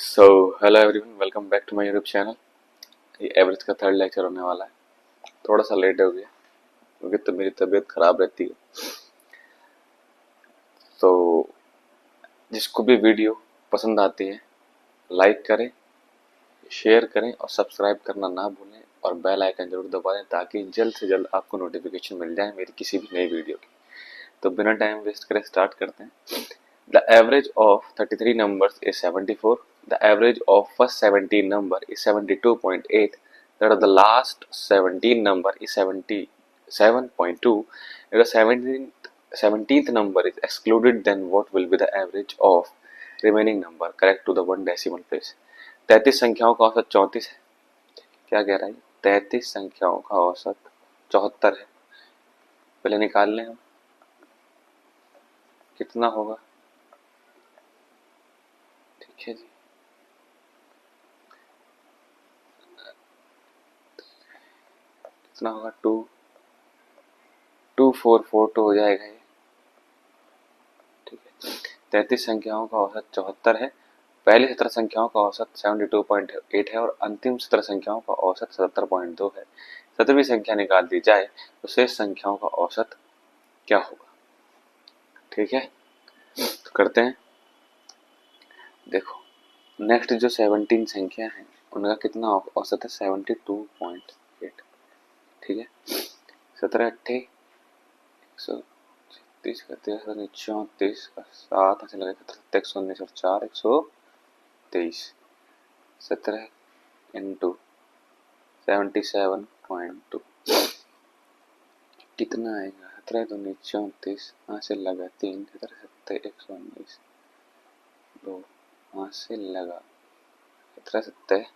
So hello everyone, welcome back to my YouTube channel. ये average का third lecture होने वाला है। थोड़ा सा लेट हो गया क्योंकि तो मेरी तबीयत खराब रहती है। तो जिसको भी वीडियो पसंद आती है लाइक करें, शेयर करें और सब्सक्राइब करना ना भूलें और बेल आइकन जरूर दबा दें ताकि जल्द से जल्द आपको नोटिफिकेशन मिल जाए मेरी किसी भी नई वीडियो की। तो बिना टाइम वेस्ट करे स्टार्ट करते हैं। The average of 33 numbers is 74. The average of first 17 number is 72.8. That is the last 17 number is 77.2. If the 17th number is excluded, then what will be the average of remaining number? Correct to the one decimal place. 33 संख्याओं का औसत 34 है। क्या कह रहा है? 33 संख्याओं का औसत 74 है। पहले निकाल लें हम, कितना होगा। ठीक है जी, कितना होगा? 2442 हो जाएगा ये। ठीक है, 33 संख्याओं का औसत 74 है। पहली 17 संख्याओं का औसत 72.8 है और अंतिम 17 संख्याओं का औसत 77.2 है। 17वीं संख्या निकाल दी जाए तो शेष संख्याओं का औसत क्या होगा। ठीक है, तो करते हैं। देखो, नेक्स्ट जो 17 संख्या है उनका कितना औसत है? 72.8। ठीक है, 17 अट्ठे 136 का 34 का 7 ऐसे लगे 119 और 4 123। 17 इंटू 77.2 कितना आएगा? 17 दूनी 34, यहाँ से लगा 3, 17 सत्ते 119, 2 यहाँ से लगा 17 सत्ते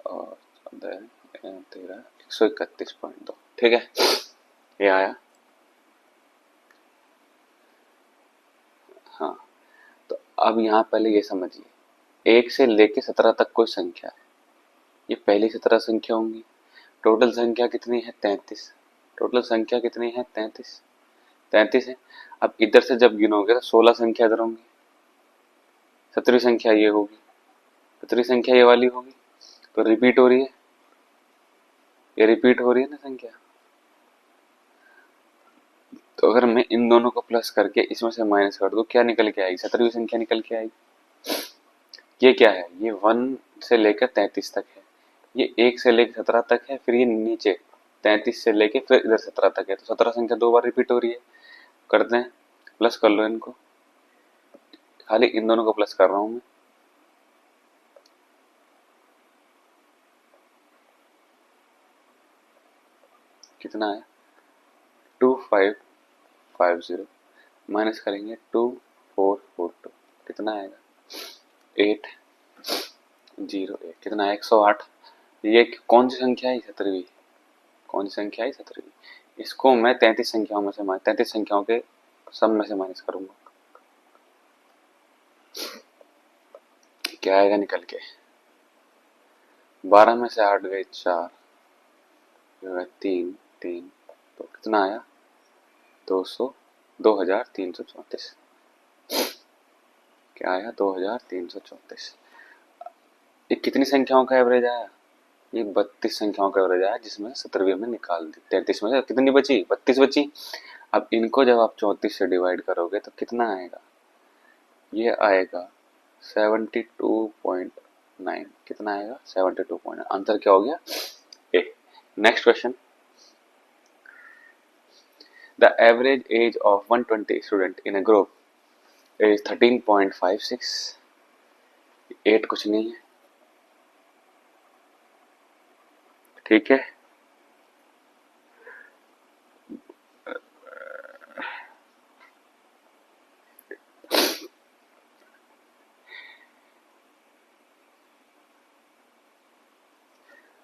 और 13 131.2। ठीक है, ये आया। हाँ, तो अब यहाँ पहले ये समझिए, 1 से लेके 17 तक कोई संख्या है, ये पहली 17 संख्या होंगी। टोटल संख्या कितनी है? 33। टोटल संख्या कितनी है? 33। 33 है। अब इधर से जब गिनोगे तो 16 संख्या इधर होंगी, 17वीं संख्या ये होगी, 17वीं संख्या ये वाली होगी। तो रिपीट हो रही है, ये रिपीट हो रही है ना संख्या। तो अगर मैं इन दोनों को प्लस करके इसमें से माइनस कर दूं, क्या निकल के आएगी? 17वीं संख्या निकल के आएगी। ये क्या है? ये 1 से लेकर 33 तक है, ये 1 से लेकर 17 तक है, फिर ये नीचे 33 से लेके फिर इधर 17 तक है। तो 17 संख्या 2 बार रिपीट हो रही है। करते हैं, प्लस कर लो इनको, खाली इन दोनों को प्लस कर रहा हूं मैं। कितना है? 2550 माइनस करेंगे 2442, कितना आएगा? 808। कितना है? 108। ये कौन सी संख्या है? 17वीं। कौन सी संख्या है? 17वीं। इसको मैं 33 संख्याओं में से 33 संख्याओं के सम में से माइनस करूंगा। क्या आएगा निकल के? 12 में से 8 गए 4, 3 3, तो कितना आया? 2334। क्या आया? 2334। ये कितनी संख्याओं का एवरेज आया? ये 32 संख्याओं का एवरेज आया, जिसमें 17वीं हमने निकाल दी। 33 में से कितनी बची? 32 बची। अब इनको जब आप 34 से डिवाइड करोगे तो कितना आएगा? ये आएगा 72.9। कितना आएगा? 72.9। आंसर क्या हो गया? A. Next question, the average age of 120 student in a group is 13.56। 8 कुछ नहीं है। ठीक है,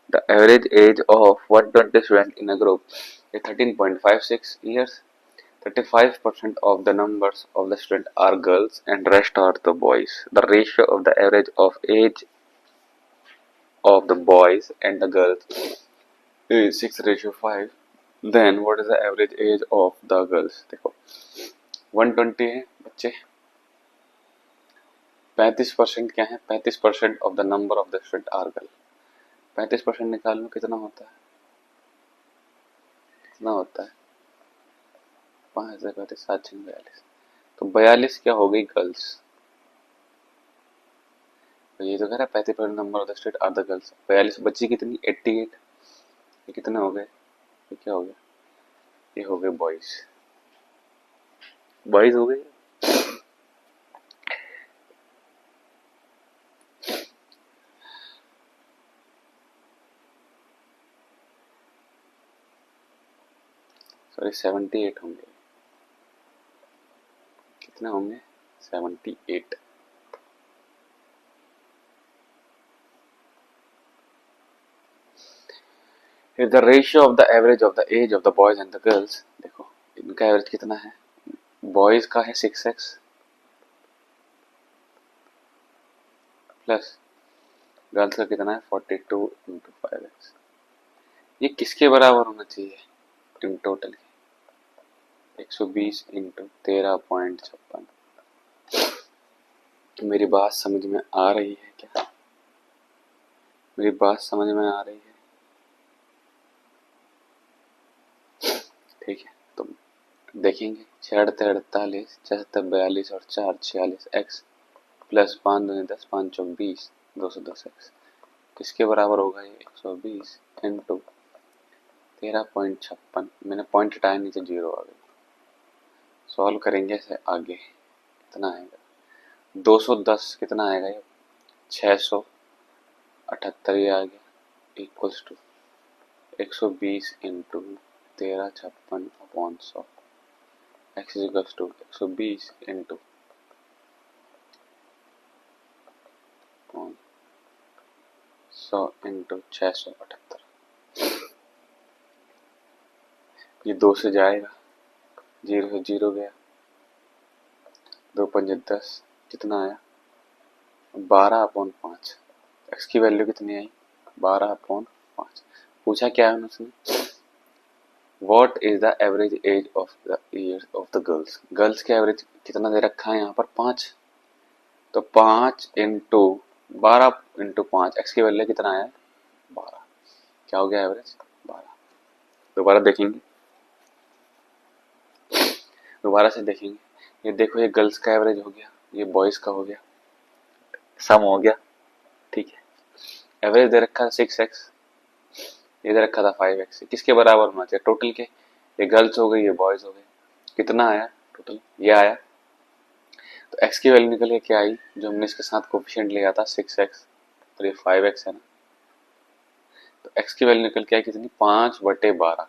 the average age of 120 students in a group is 13.56 years. 35% of the numbers of the students are girls and rest are the boys. The ratio of the average of age of the boys and the girls is 6:5. Then what is the average age of the girls? देखो 120 है बच्चे, 35% क्या है? 35% of the number of the student are girl. 35% निकाल लो कितना होता है? कितना होता है? 5 7 42। तो 42 क्या हो गई? गर्ल्स। तो ये तो कह रहा है 35% number of the student are the girls. 42 बची कितनी? 88। ये कितने हो गए? ये क्या हो गया? ये हो गए बॉयज। बॉयज हो गए। सॉरी 78 होंगे। कितने होंगे? 78। If the ratio of the average of the age of the boys and the girls, देखो इनका एवरेज कितना है? बॉयज का है 6x प्लस गर्ल्स का कितना है? 42 इंटू 5x। ये किसके बराबर होना चाहिए इन टोटल? 120 इंटू 13.56। मेरी बात समझ में आ रही है क्या? मेरी बात समझ में आ रही है? ठीक है, तो देखेंगे 6 8 48 6 7 42 और 4 46 x प्लस 5 2 10 5 4 20 210 x किसके बराबर होगा? ये 120 इंटू 13.56। मैंने पॉइंट हटाया, नीचे 0 आ गई। सॉल्व करेंगे इसे आगे। कितना आएगा? 210 कितना आएगा? ये 678 ये आ गया equals to 120 into 1356 upon 100। X equals to 120 into 100 into 678। ये 2 से जाएगा, 0 से 0 गया, 2 5 10 कितना आया? 12/5। एक्स की वैल्यू कितनी आई? 12/5। पूछा क्या है उसने? What is the average age of the years of the girls? Girls के एवरेज कितना दे रखा है यहाँ पर? 5। तो 5 इंटू 12 इंटू 5, एक्स की वैल्यू कितना आया? 12। क्या हो गया एवरेज? 12। दोबारा देखेंगे, दोबारा से देखेंगे। ये देखो, ये गर्ल्स का एवरेज हो गया, ये बॉयज का हो गया, सम हो गया। ठीक है, एवरेज दे रखा था 6x, ये दे रखा था 5x। किसके बराबर होना चाहिए टोटल के? ये गर्ल्स हो गई, ये बॉयज हो गए। कितना आया टोटल? ये आया। तो x की वैल्यू निकल के क्या आई? जो हमने इसके साथ कोफिशिएंट लिया था 6x, तो ये 5x है ना। तो x की वैल्यू निकल के आई कितनी? 5/12।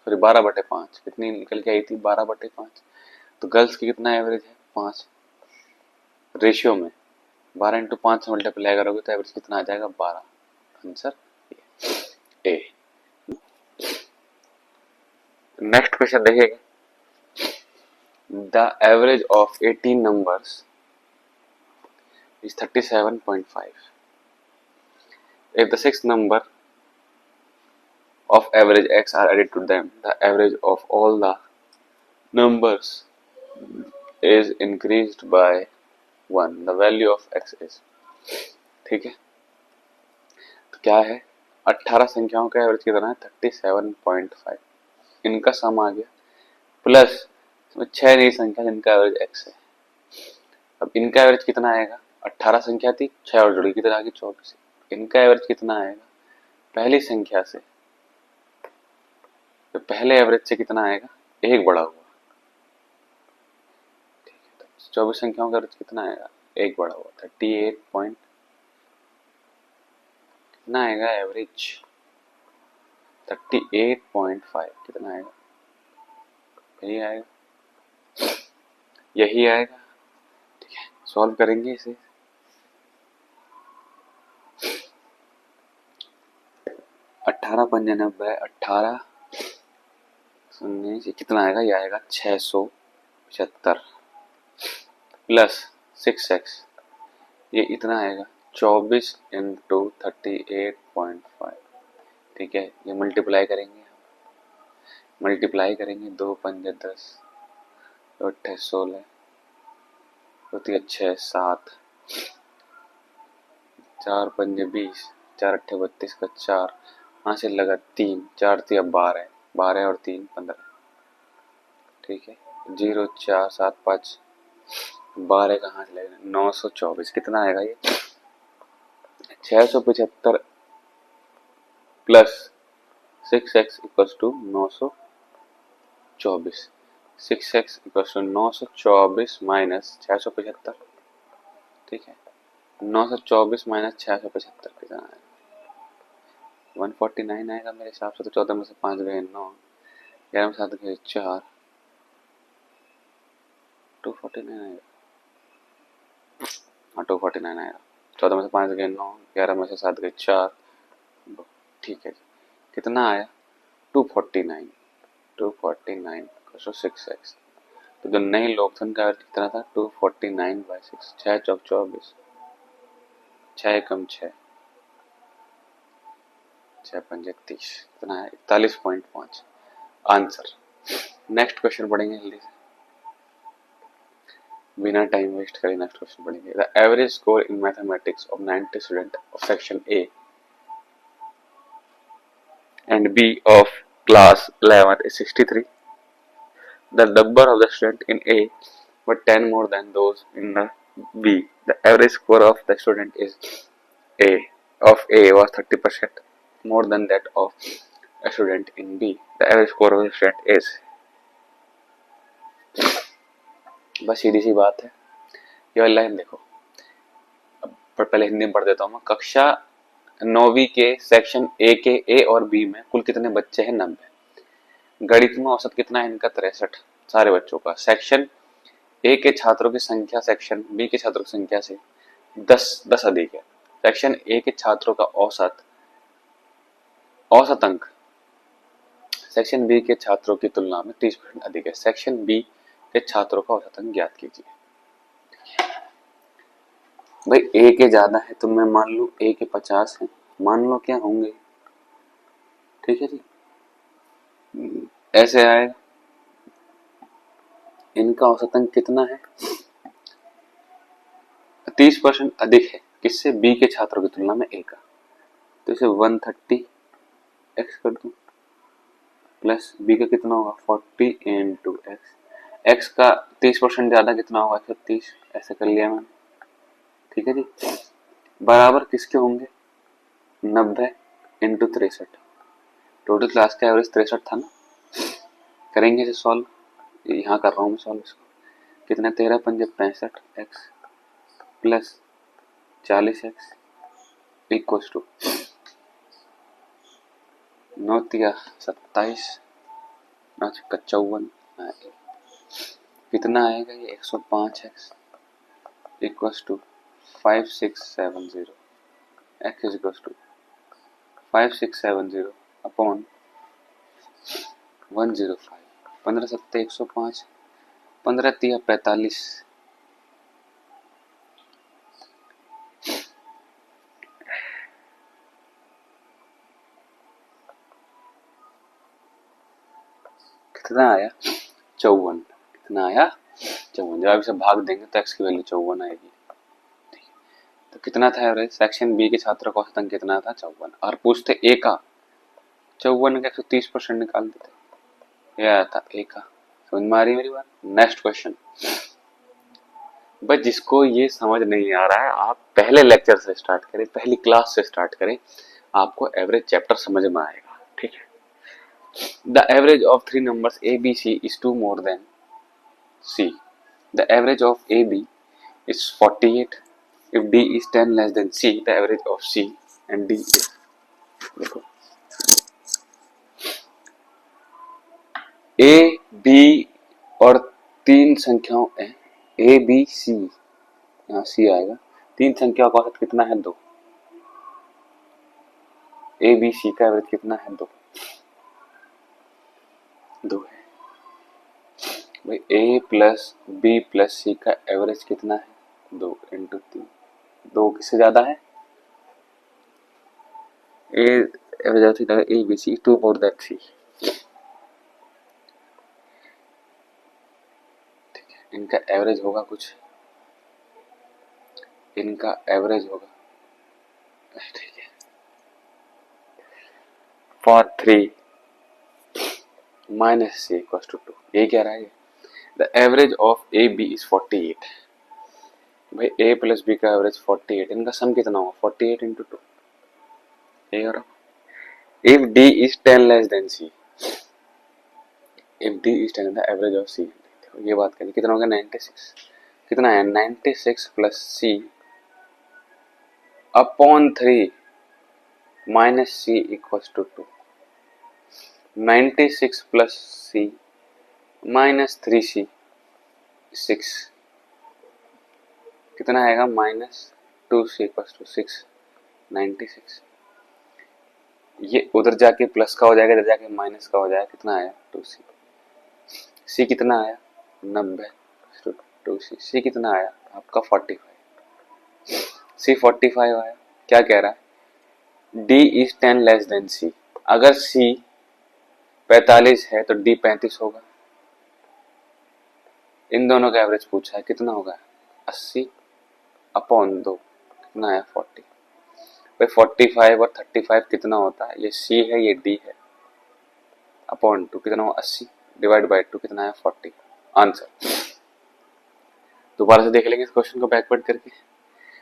सॉरी 12/5। कितनी निकल के आई थी? 12/5। तो गर्ल्स की कितना एवरेज है? 5। रेशियो में 12 इंटू 5 से मल्टीप्लाई करोगे तो एवरेज कितना आ जाएगा? 12। Answer A. नेक्स्ट क्वेश्चन देखिएगा। The average of 18 numbers is 37.5. If the sixth number of average x are added to them, the average of all the numbers is increased by 1. The value of x is। ठीक है, तो क्या है? 18 संख्याओं का average कितना है? 37.5। इनका सम आ गया, प्लस इसमें 6 नई संख्या जिनका एवरेज x है। अब इनका एवरेज कितना आएगा? 18 संख्या थी, 6 और जुड़ी, कितना आ गई? 24। इनका एवरेज कितना आएगा? पहली संख्या से, तो पहले एवरेज से कितना आएगा? 1 बढ़ा हुआ। ठीक है, तो 24 संख्याओं का एवरेज कितना आएगा? 1 बढ़ा हुआ। 38 पॉइंट कितना आएगा एवरेज? 38.5 कितना आएगा? यही आएगा, यही आएगा। ठीक है, सॉल्व करेंगे इसे। अठारह 18 19 कितना आएगा? ये आएगा 675 प्लस 6x, ये इतना आएगा 24 इंटू 38.5। ठीक है, ये मल्टीप्लाई करेंगे, 2 5 10 2 8 16 2 3 6 7 4 पंजे 20, 4 अट्ठे 32 का 4, यहाँ से लगा 3, 4 3 अब 12, 12 और 3 15, ठीक है। 0 4 7 5, 12 कहाँ से लगेगा, 924, कितना आएगा ये, 675 plus 6x equals to 924, 6x equals to 924 minus 675, ठीक है। 924 माइनस 675 कितना आएगा, 149 आएगा मेरे हिसाब से। तो 14 में से 5 गए 9, 11 में 7 गए 4, 249 आएगा। हाँ 249 आएगा। 14 में से 5 गए 9, 11 में से 7 गए 4, ठीक है जी। कितना आया 249, 249 तो 6x। तो जो नई लोकधन का अर्थ कितना था 249/6, 6 चौक 24, 6 कम 6, 6 पंजे 30, कितना है 41.5 आंसर। नेक्स्ट क्वेश्चन पढ़ेंगे जल्दी से, बिना टाइम वेस्ट करे नेक्स्ट क्वेश्चन पढ़ेंगे। The average score in mathematics of 90 student of section A and B of class 11th is 63. The number of the students in A were 10 more than those in the B. The average score of the student is A was 30% more than that of a student in B. The average score of the student is, बस सीधी सी बात है। ये वाली line देखो, अब पहले हिंदी में पढ़ देता हूँ मैं। कक्षा 9वीं के सेक्शन ए के ए और बी में कुल कितने बच्चे हैं 90। गणित में औसत कितना है इनका 63 सारे बच्चों का। सेक्शन ए के छात्रों की संख्या सेक्शन बी के छात्रों की संख्या से 10 अधिक है। सेक्शन ए के छात्रों का औसत अंक सेक्शन बी के छात्रों की तुलना में 30% अधिक है। सेक्शन बी के छात्रों का औसत अंक ज्ञात कीजिए। भाई ए के ज्यादा है तो मैं मान लू ए के 50 है, मान लो क्या होंगे, ठीक है जी। ऐसे आएगा, इनका औसत अंक कितना है 30% अधिक है किससे, बी के छात्रों की तुलना में ए का। तो इसे 130 एक्स कर दूं प्लस बी का कितना होगा 40 इंटू एक्स, एक्स का 30% ज्यादा कितना होगा 130, ऐसे कर लिया मैंने, ठीक है जी। बराबर किसके होंगे 90 इंटू 63, टोटल क्लास का एवरेज 63 था ना। करेंगे इसे सॉल्व, यहाँ कर रहा हूँ मैं सॉल्व इसको, कितना 13 पंजे 65 x plus 40 x equal to 9 तिया 27, 9 छक्का 54, कितना आएगा ये 105 x equal to 5670 x is equal to 5670 upon 105, 15 सत्ते 105, 15 तिया 45, कितना आया 54, कितना आया 54। जब इसे भाग देंगे तो एक्स की वैल्यू 54 आएगी। तो कितना था एवरेज, सेक्शन बी के छात्रों का औसत अंक कितना था 54, और पूछते ए का 54 का 130% निकाल देते, यह आया था ए का। समझ में आ रही मेरी बात। नेक्स्ट क्वेश्चन, बस जिसको ये समझ नहीं आ रहा है आप पहले लेक्चर से स्टार्ट करें, पहली क्लास से स्टार्ट करें, आपको एवरेज चैप्टर समझ में आएगा, ठीक है। The average of 3 numbers a b c is 2 more than c. The average of a b is 48. If d is 10 less than c, the average of c and d is, देखो a b और 3 संख्याओं a b c, यहाँ c आएगा, 3 संख्याओं का औसत कितना है 2, a b c का एवरेज कितना है 2 है भाई। a plus b plus c का एवरेज कितना है 2 इंटू 3, 2 किससे ज्यादा है, a average a b c 2 more than c, ठीक है। इनका एवरेज होगा कुछ इनका एवरेज होगा, ठीक है, for 3 minus C equals to 2। ये क्या रहा है, the average of A B is 48। भाई ए प्लस बी का एवरेज 48, इनका सम कितना होगा 48 इंटू 2। ये हो रहा, if d is 10 less than c, if d is 10 the average of c, ये बात करें कितना होगा 96, कितना है 96 plus c upon 3 minus C equals to 2। 96 plus c minus 3c 6, कितना आएगा माइनस 2c इक्वल्स टू 6, 96। ये उधर जाके प्लस का हो जाएगा, इधर जाके माइनस का हो जाएगा, कितना आया 2c। सी कितना आया 90 2c, सी कितना आया आपका 45, सी 45 आया। क्या कह रहा है, डी इज 10 लेस देन सी, अगर सी 45 है तो डी 35 होगा। इन दोनों का एवरेज पूछा है, कितना होगा 80 अपॉन 2, कितना है 40। भाई 45 और 35 कितना होता है, ये सी है ये डी है, अपॉन 2 कितना होगा 80 डिवाइड बाई 2 कितना है 40, आंसर। दोबारा से देख लेंगे इस क्वेश्चन को बैकवर्ड करके।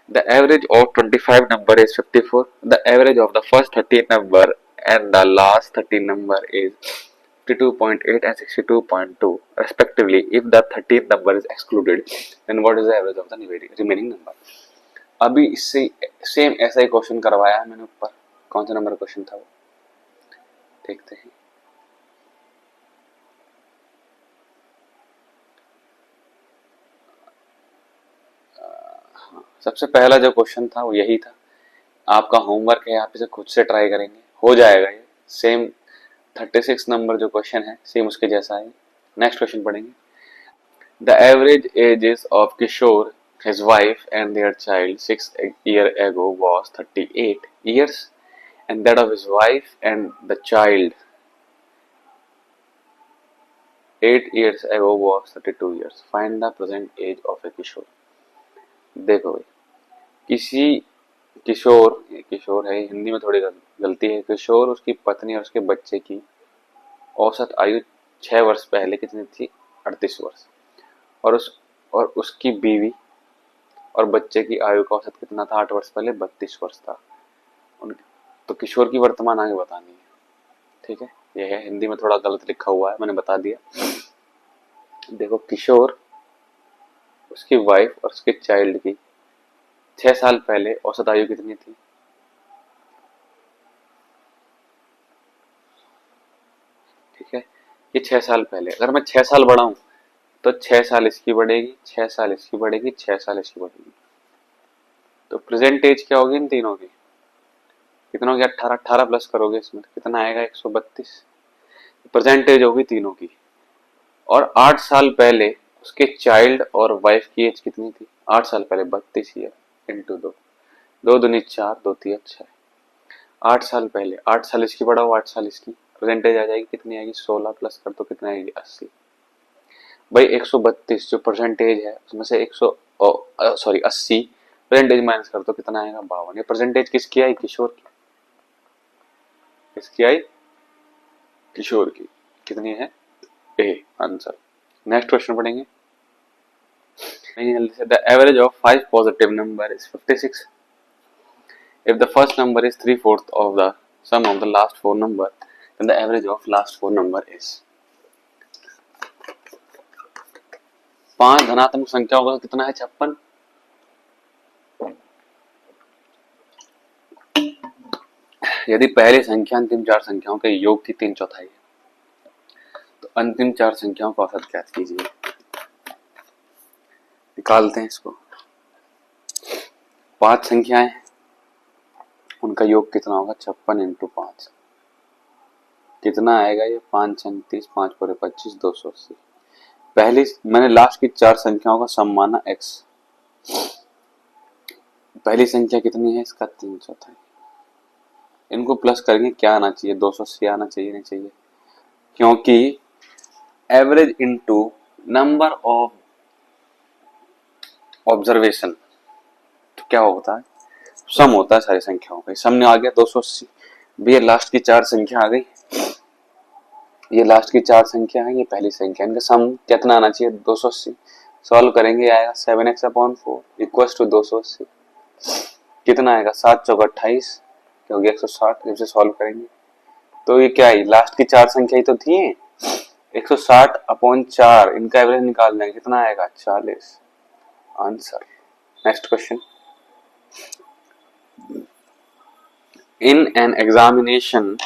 The average of 25 number is 54, the average of the first 30 number and the last 30 number is 52.8 and 62.2 respectively. If the 13th number is excluded, then what is the average of the remaining number? अभी इससे same ऐसा ही question करवाया है मैंने ऊपर, कौन सा number question था वो देखते हैं। सबसे पहला जो क्वेश्चन था वो यही था, आपका होमवर्क है, आप इसे खुद से ट्राई करेंगे, हो जाएगा ये सेम। 36 नंबर जो क्वेश्चन है सेम उसके जैसा है। नेक्स्ट क्वेश्चन पढ़ेंगे। The average ages of Kishore, his wife and their child 6 years ago was 38 years and that of his wife and the child 8 years ago was 32 years. Find the present age of a किशोर। देखो भाई, किसी किशोर, किशोर है हिंदी में थोड़ी गलती है, किशोर उसकी पत्नी और उसके बच्चे की औसत आयु 6 वर्ष पहले कितनी थी 38 वर्ष, और उसकी बीवी और बच्चे की आयु का औसत कितना था 8 वर्ष पहले 32 वर्ष था। तो किशोर की वर्तमान आयु बतानी है, ठीक है। यह है हिंदी में थोड़ा गलत लिखा हुआ है, मैंने बता दिया। देखो किशोर, उसकी वाइफ और उसके चाइल्ड की 6 साल पहले औसत आयु कितनी थी, ठीक है। ये 6 साल पहले, अगर मैं 6 साल बढ़ाऊं तो 6 साल इसकी बढ़ेगी, 6 साल इसकी बढ़ेगी, 6 साल इसकी बढ़ेगी। तो प्रेजेंट एज क्या होगी इन तीनों की, कितना हो गया 18, 18 प्लस करोगे इसमें कितना आएगा 132, प्रेजेंट एज होगी तीनों की। और 8 साल पहले उसके चाइल्ड और वाइफ की एज कितनी थी 8 साल पहले 32 ईयर इंटू 2, 2 दूनी 4, 2 3 6, 8 साल पहले, 8 साल इसकी बढ़ाओ 8 साल इसकी, प्रेजेंटेज आ जाएगी कितनी आएगी 16 प्लस कर दो कितनी आएगी 80। भाई 132 जो परसेंटेज है उसमें से 80 परसेंटेज माइनस कर दो कितना आएगा 52। ये परसेंटेज किसकी आई किशोर की, किसकी आई किशोर की, कितनी है ए, आंसर। नेक्स्ट क्वेश्चन पढ़ेंगे। The average of 5 positive number is 56 if the first number is 3/4 of the sum of the last 4 number then the average of last 4 number is। 5 धनात्मक संख्या होगा तो कितना है 56। यदि पहली संख्या अंतिम 4 संख्याओं के योग की 3/4 है तो अंतिम 4 संख्याओं का औसत ज्ञात कीजिए। निकालते हैं इसको। 5 संख्याएं, उनका योग कितना होगा 56 इंटू 5, कितना आएगा ये 5 36, 5 पूरे 25, 280। पहली मैंने लास्ट की 4 संख्याओं का सम माना x, पहली संख्या कितनी है इसका 3/4, इनको प्लस करेंगे क्या आना चाहिए 280 आना चाहिए, नहीं चाहिए, क्योंकि average into number of observation, क्या होता है, सम होता है सारी संख्याओं का। सामने आ गया 280, ये लास्ट की चार संख्या आ गई, ये लास्ट की चार संख्या है, ये पहली संख्या, इनका सम कितना आना चाहिए 280। सॉल्व करेंगे आएगा 7x/4 इक्वल्स टू 280, कितना आएगा 7 चौक 28, क्या हो गया 160। जब से सॉल्व करेंगे तो ये क्या है, लास्ट की चार संख्या ही तो थी, 160/4, इनका एवरेज निकाल लेंगे, कितना आएगा 40 answer. Next question, in an examination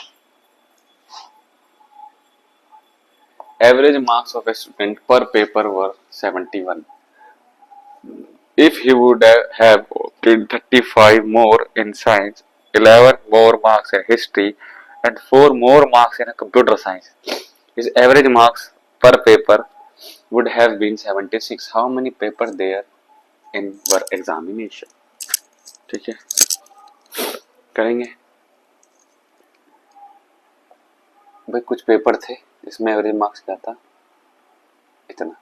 average marks of a student per paper were 71. If he would have obtained 35 more in science, 11 more marks in history, and 4 more marks in computer science, his average marks per paper would have been 76. How many papers there in were examination? ठीक है, करेंगे भाई। कुछ paper थे इसमें average marks क्या था, इतना।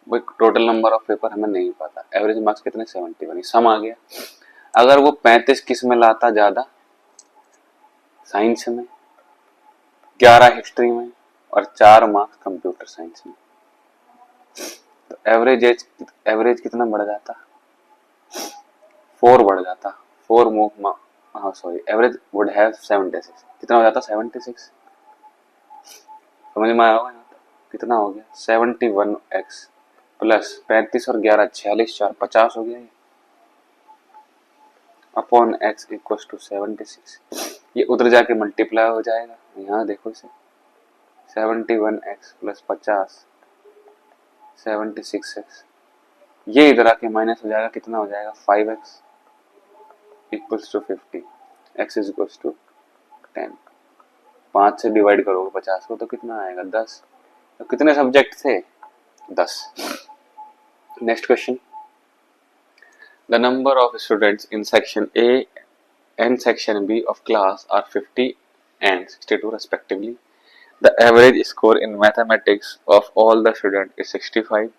भाई टोटल नंबर ऑफ पेपर हमें नहीं पता, एवरेज मार्क्स कितने 71, सम आ गया। अगर वो 35 किस में लाता ज्यादा, साइंस में, 11 हिस्ट्री में और 4 मार्क्स कंप्यूटर साइंस में, तो एवरेज कितना बढ़ जाता, 4 बढ़ जाता, 4 हाँ सॉरी, एवरेज वुड हैव 76, कितना हो जाता 76। समझ में आया होगा यहाँ तक, कितना हो गया 71x प्लस 35 और 11 46, 4 50 हो गया ये, अपॉन x इक्वल टू 76। ये उधर जाके मल्टीप्लाई हो जाएगा, यहाँ देखो इसे 71x प्लस 50 76x, ये इधर आके माइनस हो जाएगा, कितना हो जाएगा 5x equals to 50, x is equals to 10। 5 से डिवाइड करोगे 50 को तो कितना आएगा 10। तो कितने सब्जेक्ट थे 10। Next question, the number of students in section A and section B of class are 50 and 62 respectively. The average score in mathematics of all the students is 65.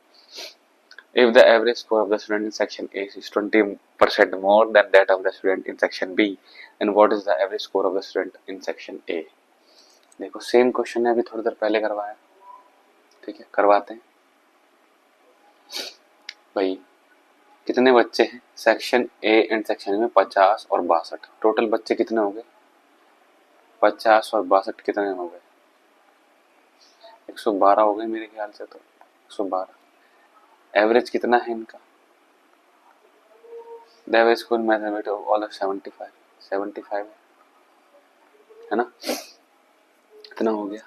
If the average score of the student in section A is 20% more than that of the student in section B, then what is the average score of the student in section A? देखो same question है, अभी थोड़ी देर पहले करवाया, ठीक है करवाते हैं भाई। कितने बच्चे हैं सेक्शन ए एंड सेक्शन में, 50 और 62, टोटल बच्चे कितने हो गए 50 और 62 कितने हो गए 112 हो गए मेरे ख्याल से, तो 112। एवरेज कितना है इनका, the average score mathematics of all 75 है ना, कितना हो गया।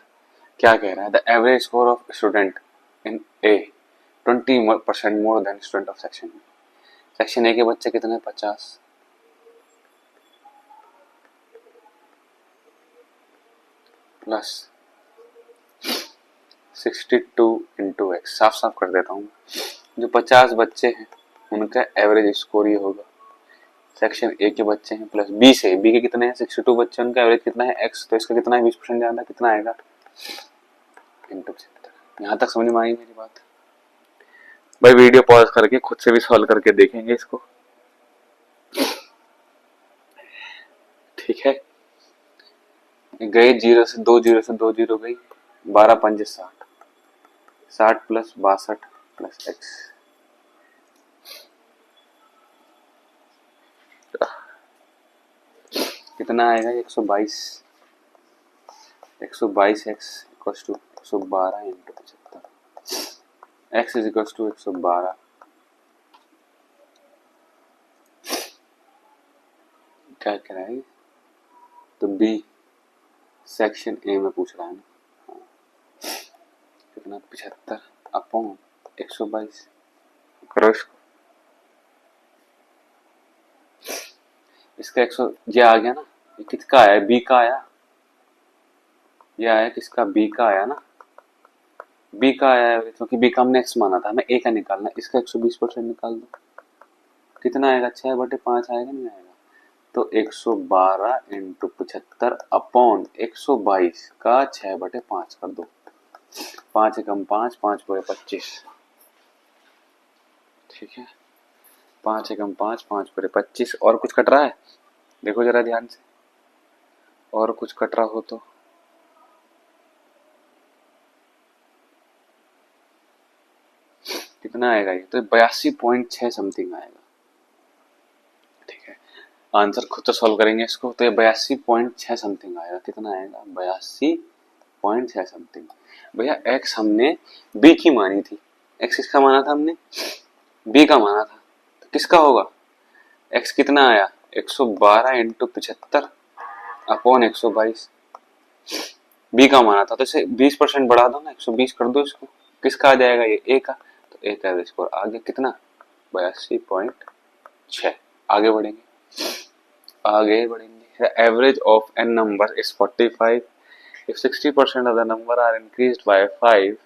क्या कह रहा है, the average score of student in A 20% more than student of section B. Section A के बच्चे कितने 50 प्लस 62 इंटू एक्स, साफ साफ कर देता हूँ, जो 50 बच्चे हैं उनका एवरेज स्कोर ये होगा, सेक्शन ए के बच्चे हैं प्लस बी से, बी के कितने हैं 62 बच्चे, उनका एवरेज कितना है एक्स, तो इसका कितना है 20% ज्यादा, कितना आएगा इंटू 75। यहाँ तक समझ में आई मेरी बात भाई। वीडियो पॉज करके खुद से भी सॉल्व करके देखेंगे इसको, ठीक है। गए 0 से 2 0 से 2 0 गई, 12 5 60, 60 प्लस 62 प्लस एक्स, कितना आएगा 122 x equals to 112 into 75, x is equals to 112। क्या कह रहा है, तो बी सेक्शन ए में पूछ रहा है ना, कितना 75 अपॉन 122 करो इसको, इसका 100 ये आ गया ना, ये किसका आया बी का आया, ये आया किसका बी का आया ना, बी का आया है क्योंकि बी का हमने एक्स माना था, हमें ए का निकालना, इसका 120% निकाल दो, कितना आएगा 6/5 आएगा नहीं आएगा, तो 112 इंटू 75 अपॉन 122 का 6/5 कर दो, 5 एकम 5 5 पूरे 25, ठीक है। 5 एकम 5, 5 पूरे 25। और कुछ कट रहा है? देखो जरा ध्यान से, और कुछ कट रहा हो तो। कितना आएगा ये? तो 82.6 समथिंग आएगा। ठीक है, आंसर खुद तो सॉल्व करेंगे इसको, तो ये 82.6 समथिंग आएगा। कितना आएगा? 82.6 समथिंग। भैया एक्स हमने बी की मानी थी। एक्स किसका माना था हमने? बी का माना था। तो किसका होगा? एक्स कितना आया? 112 इंटू 75 अपॉन 122। बी का माना था, तो इसे 20% बढ़ा दो ना, 120 कर दो इसको। किसका आ जाएगा ये? ए का। तो ए का एवरेज स्कोर आगे कितना? 82.6। आगे बढ़ेंगे, आगे बढ़ेंगे। The average of n number is 45. If 60% of the number are increased by 5,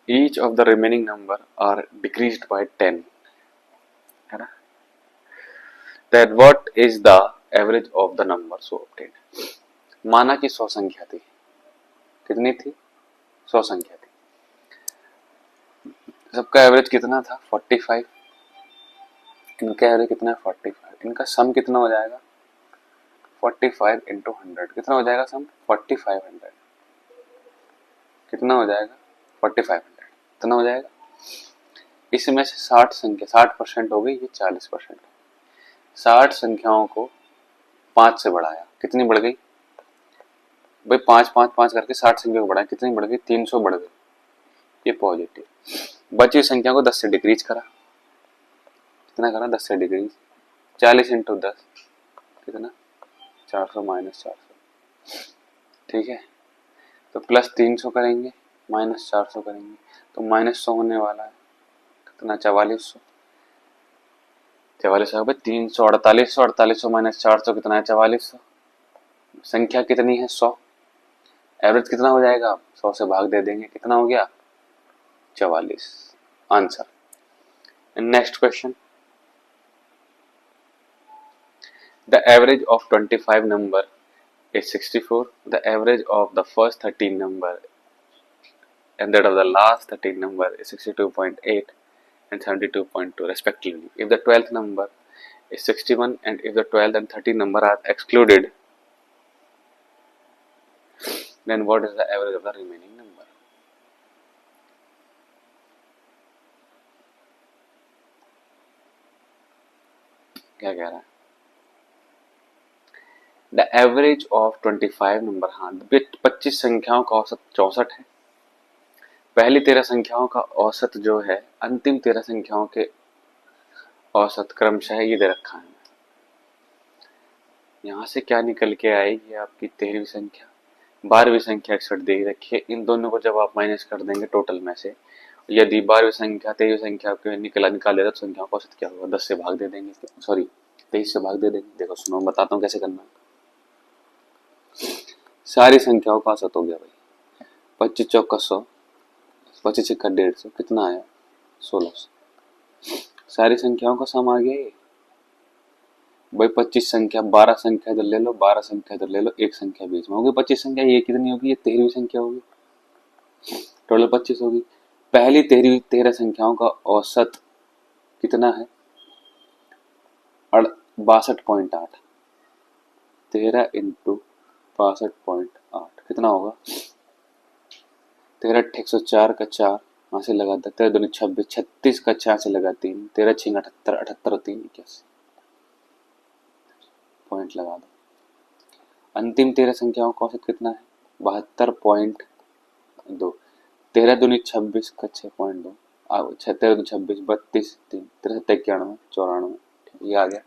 each of the remaining number are decreased by 10. है ना? Then what is the average of the number so obtained? माना कि 100 संख्या थी। कितनी थी? 100 संख्या थी। सबका एवरेज कितना था? 45। इनका एवरेज कितना है? 45। इनका सम कितना हो जाएगा? 45 इंटू 100। कितना हो जाएगा सम? 4500। कितना हो जाएगा? 4500। कितना हो जाएगा? इसमें से 60 संख्या, 60% हो गई, ये 40%। 60 संख्याओं को 5 से बढ़ाया, कितनी बढ़ गई भाई? 5 5 5 करके 60 संख्या को बढ़ाया, कितनी बढ़ गई? 300 बढ़ गई। ये पॉजिटिव। बची संख्या को 10 से डिक्रीज करा। कितना करा? 10 से डिक्रीज। 40 इंटू 10 कितना? 400 माइनस 400। ठीक है, तो प्लस 300 करेंगे, माइनस 400 करेंगे, तो माइनस 100 होने वाला है। कितना? 4400। 4400 भाई 300, 4800, 4800 माइनस 400 कितना है? 4400। संख्या कितनी है? 100। एवरेज कितना हो जाएगा? 100 से भाग दे देंगे, कितना हो गया? 44। Answer. Next question. The average of 25 number is 64. The average of the first 13 number and that of the last 13 number is 62.8 and 72.2 respectively. If the 12th number is 61 and if the 12th and 13th number are excluded, then what is the average of the remaining number? क्या कह रहा है? The average of 25 number, हाँ 25 संख्याओं का औसत 64 है। पहली 13 संख्याओं का औसत जो है अंतिम 13 संख्याओं के औसत क्रमशः ये दे रखा है। यहाँ से क्या निकल के आएगी आपकी 13वीं संख्या, 12वीं संख्या 61 दे रखी है। इन दोनों को जब आप माइनस कर देंगे टोटल में से, यदि 12वीं संख्या 13वीं संख्या को निकाल देगा तो संख्या का औसत क्या होगा? 10 से भाग दे देंगे, सॉरी 23 से भाग दे देंगे। देखो सुनो, बताता हूँ कैसे करना। सारी संख्याओं का औसत हो गया भाई 25 चौका 100, 25 छक्का 150, कितना आया? 1600। सारी संख्याओं का सम आ गया ये भाई। 25 संख्या, 12 संख्या इधर ले लो, 12 संख्या इधर ले लो, एक संख्या बीच में होगी 25 संख्या। ये कितनी होगी? ये 13वीं संख्या होगी। टोटल 25 होगी। पहली 13 संख्याओं का औसत कितना है? 62.8। 13 इंटू 62.8 कितना होगा? 13 104 का 4 वहां से लगा दो, 13 दूनी 26, 36 का 4 से लगा 3, 13 6 78, 78 और 3 81, पॉइंट लगा दो। अंतिम 13 संख्याओं का औसत कितना है? 72.2। 13 दूनी 26 का 6.2, 13 दूनी 26, 32, 3, 13 91, 94। ये आ गया।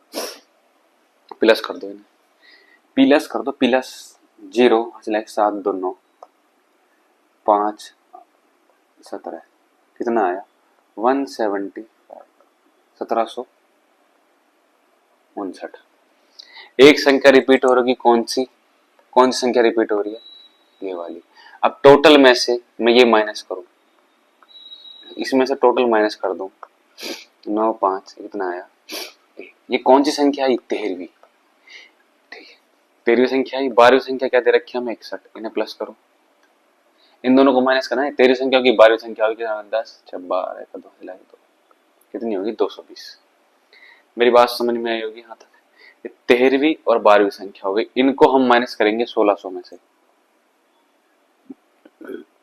प्लस कर दो इन्हें, प्लस कर दो, प्लस 0 7 2 9 5 17 कितना आया? 175, 1759। एक संख्या रिपीट हो रही, कौन सी संख्या रिपीट हो रही है? ये वाली। अब टोटल में से मैं ये माइनस करूं, इसमें से टोटल माइनस कर दूं, 9 5 कितना आया? ये कौन सी संख्या आई? 13वीं। ठीक है, 13वीं संख्या आई। 12वीं संख्या क्या दे रखी है हमें? 61। इन्हें प्लस करो, इन दोनों को माइनस करना है। 13वीं संख्या की 12वीं संख्या होगी 10 6 12 का 2 हिला दो, कितनी होगी 220। मेरी बात समझ में आई होगी यहाँ तक। ये 13वीं और 12वीं संख्या हो गई, इनको हम माइनस करेंगे 1600 में से।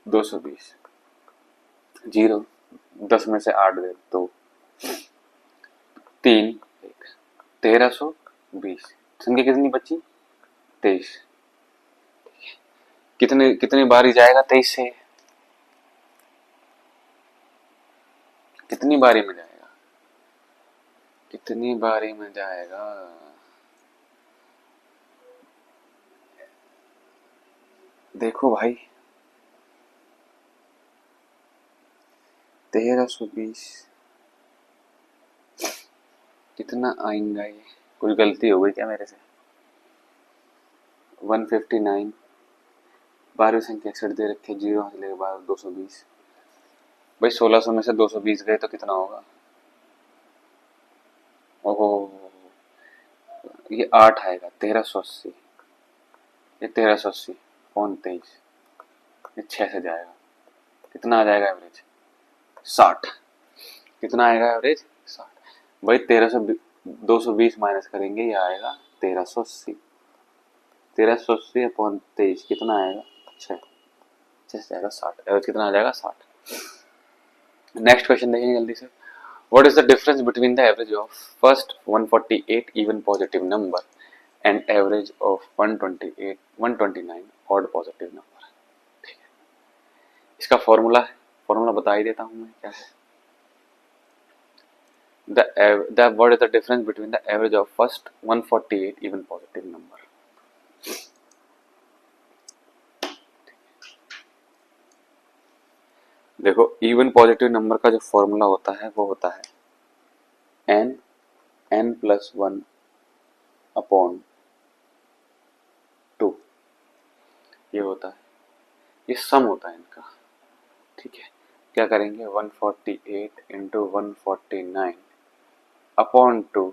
220 जीरो, 10 में से 8 गए तो 3 1, 1320। संख्या कितनी बची 23। कितने कितनी बारी जाएगा 23 से, कितनी बारी में जाएगा, कितनी बारी में जाएगा। देखो भाई 1320 कितना आएगा ये, कुछ गलती हो गई क्या मेरे से। 159, 12वीं संख्या 61 दे रखे, जीरो हंसने के बाद 220। भाई 1600 में से 220 गए तो कितना होगा। ओहो, ये 8 आएगा, 1380। ये 1380 कौन 23, ये 6 से जाएगा, कितना आ जाएगा एवरेज 60। कितना आएगा एवरेज 60। भाई 220 माइनस करेंगे, ये आएगा 1380। 1380 अपॉन 23 कितना आएगा 6, 6 से जाएगा 60। एवरेज कितना आ जाएगा 60। नेक्स्ट क्वेश्चन देखेंगे जल्दी से। What is the difference between the average of first 148 even positive number and average of 128 129 odd positive number? ठीक है, इसका फॉर्मूला बता ही देता हूं मैं क्या है। What is the difference between the average of first 148 even positive number? देखो इवन पॉजिटिव नंबर का जो फॉर्मूला होता है वो होता है n प्लस 1 अपॉन 2, ये होता है, ये सम होता है इनका। ठीक है, क्या करेंगे 148 इंटू 149 अपॉन 2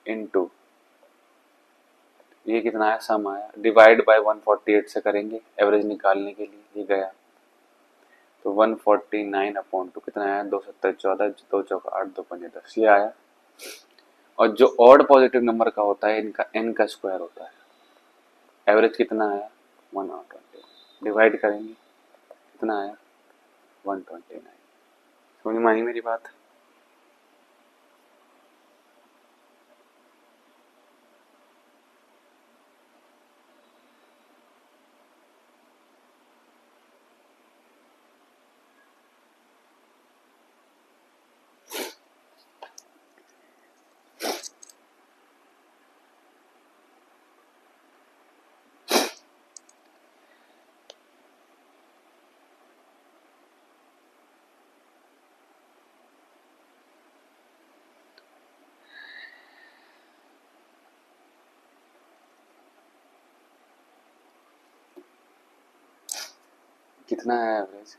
इंटू, ये कितना आया सम आया, डिवाइड बाय 148 से करेंगे एवरेज निकालने के लिए, ये गया तो 149 अपॉन 2 कितना आया 2 7 14, 2 चौका 8, 2 5 10, ये आया। और जो ऑड पॉजिटिव नंबर का होता है इनका n का स्क्वायर होता है। एवरेज कितना आया 120, डिवाइड करेंगे कितना आया 129। समझ में आई मेरी बात। कितना है एवरेज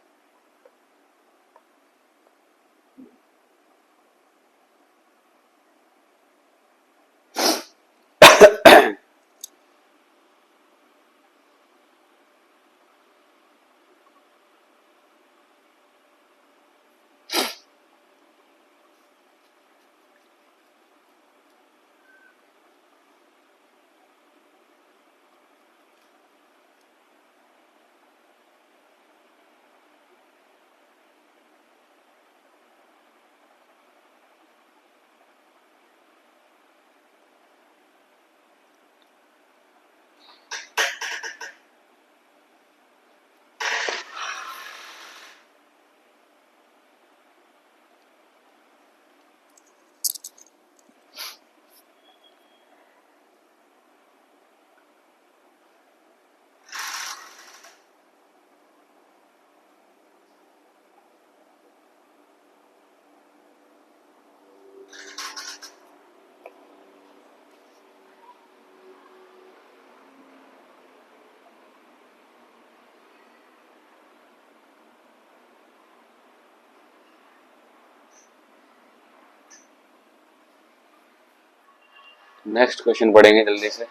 नेक्स्ट क्वेश्चन पढ़ेंगे जल्दी से।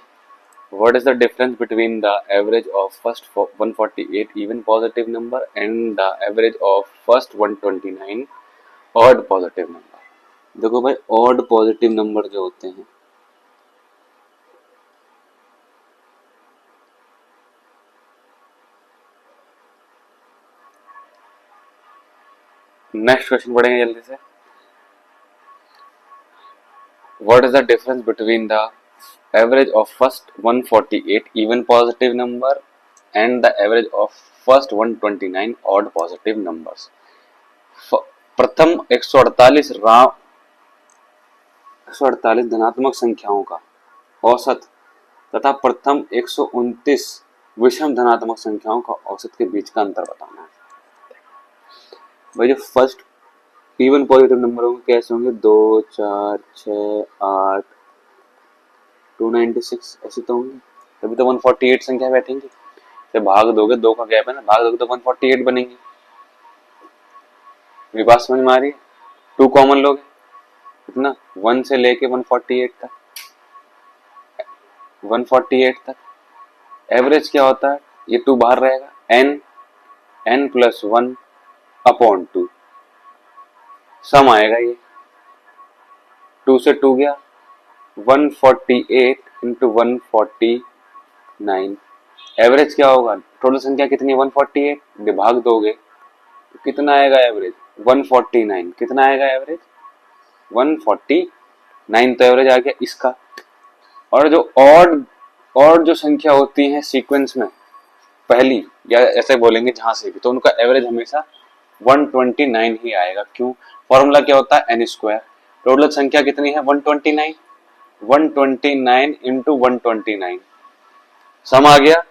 What is the difference between the average of first 148 even positive number and the average of first 129 odd positive number? देखो भाई, ऑड पॉजिटिव नंबर जो होते हैं, नेक्स्ट क्वेश्चन पढ़ेंगे जल्दी से। What is the difference between the average of first 148 even positive number and the average of first 129 odd positive numbers. प्रथम 148 148 धनात्मक संख्याओं का औसत तथा प्रथम 129 विषम धनात्मक संख्याओं का औसत के बीच का अंतर बताना है। भाई जो फर्स्ट इवन पॉजिटिव नंबर होंगे कैसे होंगे, 2, 4, 6, 8, 296 ऐसे तो होंगे, तभी तो 148 संख्या बैठेंगी। तो भाग दोगे, 2 का गैप है ना, भाग दोगे तो 148 बनेंगी। मेरी बात समझ में आ रही है? 2 कॉमन लोगे कितना, 1 से लेके 148 तक, 148 तक। एवरेज क्या होता है, ये 2 बाहर रहेगा, n प्लस 1 अपॉन 2, सम आएगा ये, 2 से 2 गया, 148 इंटू 149। एवरेज क्या होगा, टोटल संख्या कितनी है 148, भाग दोगे तो कितना आएगा एवरेज 149। कितना आएगा एवरेज 149, तो एवरेज आ गया इसका। और जो और जो संख्या होती है सीक्वेंस में पहली, या ऐसे बोलेंगे जहां से भी, तो उनका एवरेज हमेशा 129 ही आएगा। क्यों, फॉर्मूला क्या होता है एन स्क्वायर। टोटल संख्या कितनी है 129, 129 इंटू 129, सम आ गया।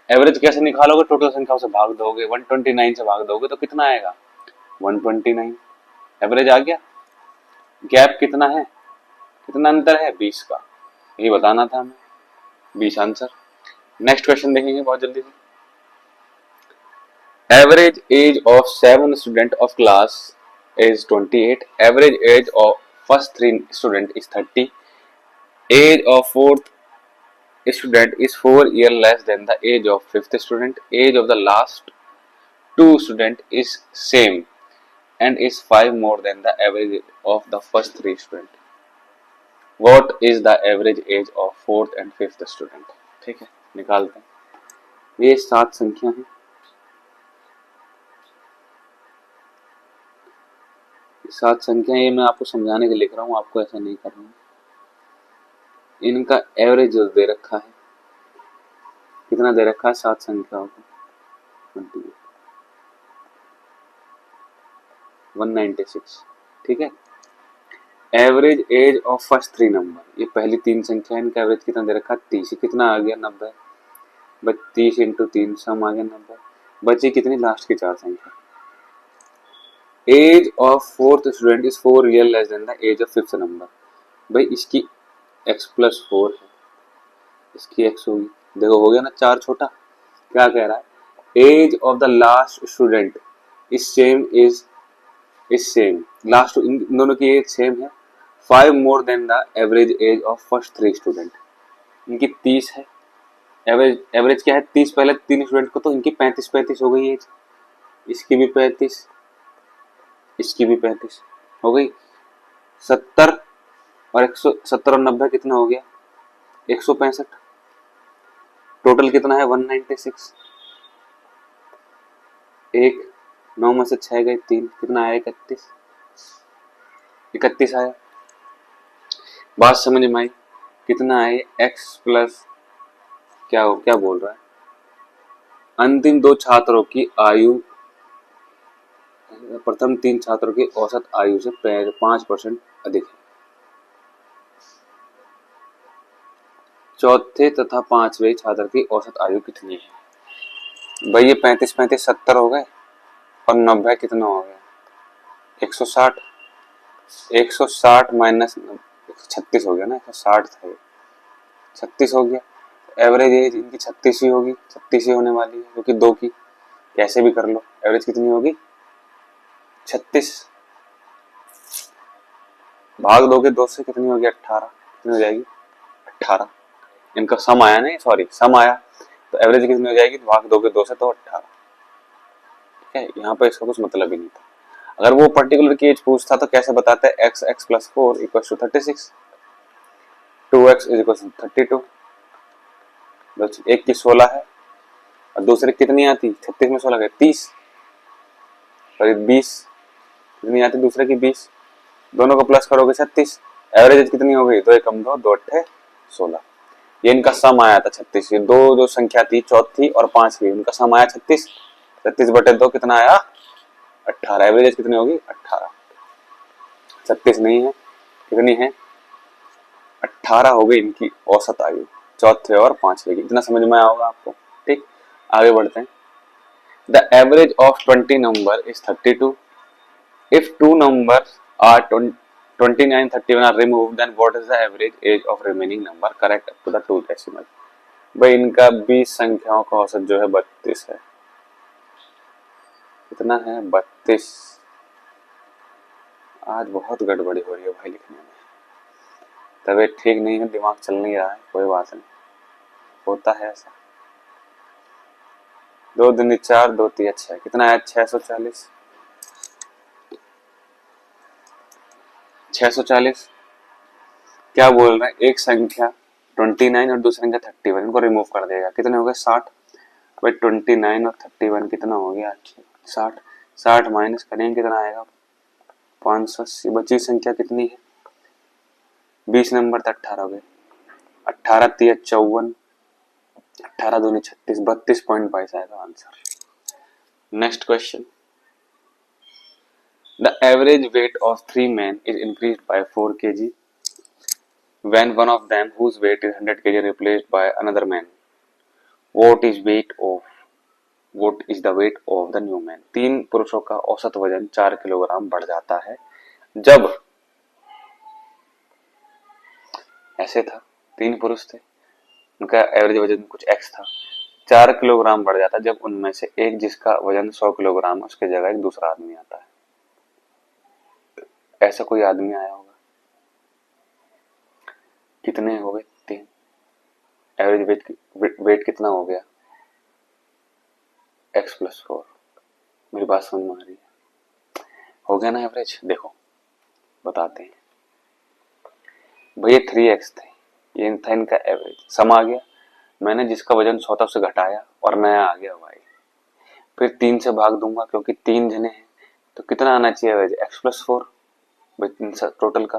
एवरेज कैसे निकालोगे, टोटल संख्याओं से भाग दोगे, 129 से भाग दोगे तो कितना आएगा 129, एवरेज आ गया। गैप कितना है, कितना अंतर है 20 का, यही बताना था हमें, 20 आंसर। नेक्स्ट क्वेश्चन देखेंगे बहुत जल्दी से। Average age of 7 student of class is 28. Average age of first 3 student is 30. Age of fourth student is 4 years less than the age of fifth student. Age of the last 2 student is same and is 5 more than the average of the first 3 student. What is the average age of fourth and fifth student? ठीक है, निकालते हैं। ये 7 संख्या है, 7 संख्या, ये मैं आपको समझाने के लिए लिख रहा हूँ, आपको ऐसा नहीं करना है। इनका एवरेज जो दे रखा है, कितना दे रखा है 7 संख्याओं को, 196, ठीक है। Average age of first 3 number, ये पहली 3 संख्या, इनका एवरेज कितना दे रखा है 30, कितना आ गया 90, 32 इंटू 3, सम आ गया 90। बची कितनी लास्ट की 4 संख्या। Age of fourth student is 4 year less than the age of fifth number. भाई इसकी x प्लस 4 है, इसकी x होगी, देखो हो गया ना 4 छोटा। क्या कह रहा है, age of the last student is same, last इन दोनों की एज सेम है, 5 more than the average age of first 3 student. इनकी 30 है, एवरेज क्या है 30, पहले 3 स्टूडेंट को, तो इनकी 35 हो गई एज, इसकी भी 35, इसकी भी 35 हो गई। 70 और 170 और 90 कितना हो गया 165, टोटल कितना है 196। एक 9 में से 6 गए 3, कितना आया 31, 31 आया। बात समझ में आई, कितना है x प्लस क्या बोल रहा है, अंतिम 2 छात्रों की आयु प्रथम 3 छात्रों की औसत आयु से 5% अधिक है। चौथे तथा 5वें छात्र की औसत आयु कितनी है। भाई ये 35 35 70 हो गए, और 90 कितना हो गया 160, 160 माइनस 36 हो गया ना, 160 था, 36 हो गया। एवरेज एज इनकी 36 ही होगी, 36 ही होने वाली है, क्योंकि 2 की कैसे भी कर लो, एवरेज कितनी होगी 36, भाग दोगे 2 से, कितनी होगी 18, कितनी हो जाएगी 18। इनका सम आया नहीं, सॉरी सम आया, तो एवरेज कितनी हो जाएगी, भाग दोगे 2 से तो 18, ठीक है। यहाँ पर इसका कुछ मतलब ही नहीं था। अगर वो पर्टिकुलर की एज पूछता तो कैसे बताते, x x plus 4 equal to 36, 2x is equal to 32। एक की 16 है और दूसरे कितनी आती, 36 में 16 गए 30, और 20 कितनी आती दूसरे की 20, दोनों को प्लस करोगे 36। एवरेज कितनी हो गई, 2 एकम 2, 2 अट्ठे 16। ये इनका सम आया था 36। ये दो जो संख्या थी, चौथी और पांचवी, उनका सम आया 36। 36 बटे 2 कितना आया, 18। एवरेज कितनी होगी, 18। 36 नहीं है, कितनी है, 18 हो गई इनकी औसत आयु, चौथे और पांचवे की। इतना समझ में होगा आपको। ठीक, आगे बढ़ते हैं। The average of 20 number is 32। If two numbers are 29, 31 are removed, then what is the average age of remaining number? Correct up to the 2 decimal. भाई इनका 20 संख्याओं का औसत जो है 32 है। कितना है, 32। आज बहुत गड़बड़ी हो रही है भाई लिखने में, तबीयत ठीक नहीं है, दिमाग चल नहीं रहा है, कोई बात नहीं, होता है ऐसा। 2 दूनी 4, 2 3 6, कितना है, 640। 640 क्या बोल रहे हैं, एक संख्या 29 और दूसरी संख्या 31, इनको रिमूव कर देगा, कितने हो गए 60। भाई 29 और 31 कितना हो गया, 60। 60 माइनस करेंगे कितना आएगा, 580। बची संख्या कितनी है, 20 नंबर तो 18 हो गए, 18 3 54, 18 दूनी 36, 32.22 आएगा answer. Next question. The average weight of 3 men is increased by 4 kg when one of them whose weight is 100 kg replaced by another man. What is the weight of the new man? 3 पुरुषों का औसत वजन 4 kilogram बढ़ जाता है जब, ऐसे था, 3 पुरुष थे, उनका एवरेज वजन कुछ एक्स था, 4 किलोग्राम बढ़ जाता है जब उनमें से एक जिसका वजन 100 किलोग्राम, उसके जगह एक दूसरा आदमी आता है। ऐसा कोई आदमी आया होगा, कितने हो गए, 3। एवरेज वेट कितना हो गया, x प्लस 4। मेरी बात समझ में आ रही है, हो गया ना एवरेज। देखो बताते हैं भैया, 3x थे, ये था इनका एवरेज, सम आ गया, मैंने जिसका वजन 100 था उसे घटाया और नया आ गया y, फिर 3 से भाग दूंगा क्योंकि 3 जने हैं, तो कितना आना चाहिए एवरेज, x प्लस 4। टोटल का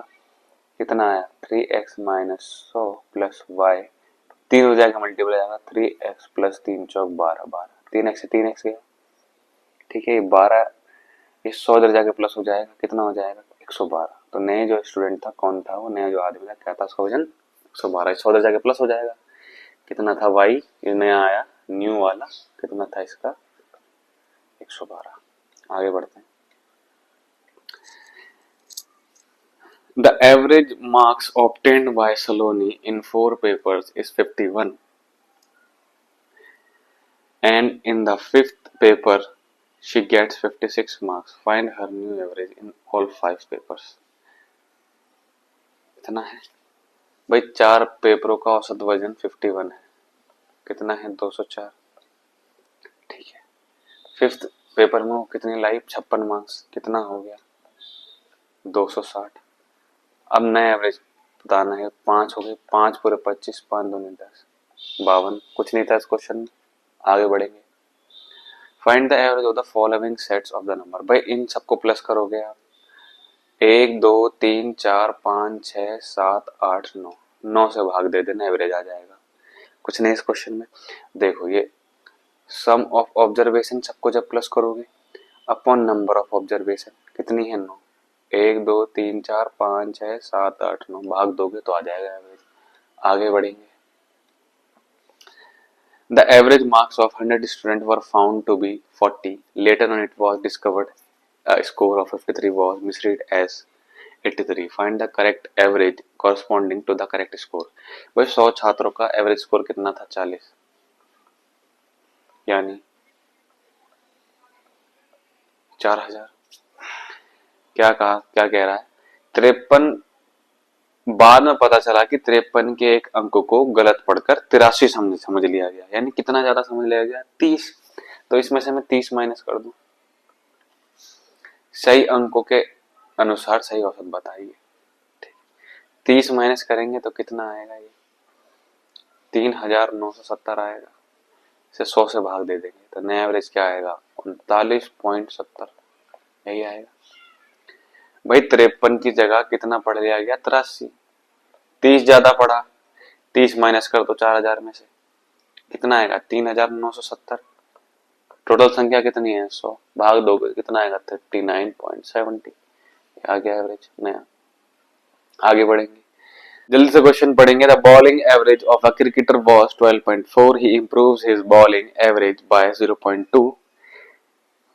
कितना आया, 3x माइनस 100 प्लस y, 3 हो जाएगा, मल्टीपल हो जाएगा, 3x प्लस 3 चौक 12, 3x से 3x गया, ठीक है, ये 12, ये 100 इधर जाके प्लस हो जाएगा, कितना हो जाएगा, 112। तो नए जो स्टूडेंट था, कौन था वो, नया जो आदमी था, क्या था, उसका वजन 112, 100 इधर जाके प्लस हो जाएगा, कितना था y, ये नया आया न्यू वाला, कितना था इसका, 112। आगे बढ़ते हैं। The average marks obtained by Saloni in 4 papers is 51, and in the 5th paper she gets 56 marks. Find her new average in all 5 papers. कितना है भाई, 4 पेपरों का औसत वजन 51 है, कितना है, 204, ठीक है। 5th पेपर में वो कितनी लाई, 56 मार्क्स, कितना हो गया, 260। अब नया एवरेज बताना है, 5 हो गए, 5 पूरे 25, 5 दूनी 10, 52। कुछ नहीं था इस क्वेश्चन में, आगे बढ़ेंगे। Find the average of the following sets of the number. भाई इन सबको प्लस करोगे आप, 1 2 3 4 5 6 7 8 9, 9 से भाग दे देना, एवरेज आ जाएगा। कुछ नहीं इस क्वेश्चन में। देखो ये सम ऑफ ऑब्जर्वेशन सबको जब प्लस करोगे अपॉन नंबर ऑफ ऑब्जर्वेशन, कितनी है, 9, 1 2 3 4 5 6 7 8 9, भाग दोगे तो आ जाएगा एवरेज। आगे बढ़ेंगे। The average marks of 100 students were found to be 40. Later on it was discovered a score of 53 was misread as 83. Find the correct average corresponding to the correct score. भाई 100 छात्रों का एवरेज स्कोर कितना था, 40, यानी 4000। क्या कहा, क्या कह रहा है, 53, बाद में पता चला कि 53 के एक अंक को गलत पढ़कर 83 समझ लिया गया, यानी कितना ज्यादा समझ लिया गया, 30। तो इसमें से मैं 30 माइनस कर दूं, सही अंकों के अनुसार सही औसत बताइए। 30 माइनस करेंगे तो कितना आएगा, ये 3970 आएगा। इसे 100 से भाग दे देंगे तो नया एवरेज क्या आएगा, 39.70, यही आएगा। भाई 53 की जगह कितना पढ़ लिया गया, 83। 30 ज्यादा पढ़ा, 30 माइनस कर दो 4000 में से, कितना आएगा 3970। टोटल संख्या कितनी है 100, भाग दोगे कितना आएगा 39.70, आ गया एवरेज नया। आगे बढ़ेंगे, जल्दी से क्वेश्चन पढ़ेंगे। The bowling average of a cricketer was 12.4, he improves his bowling average by 0.2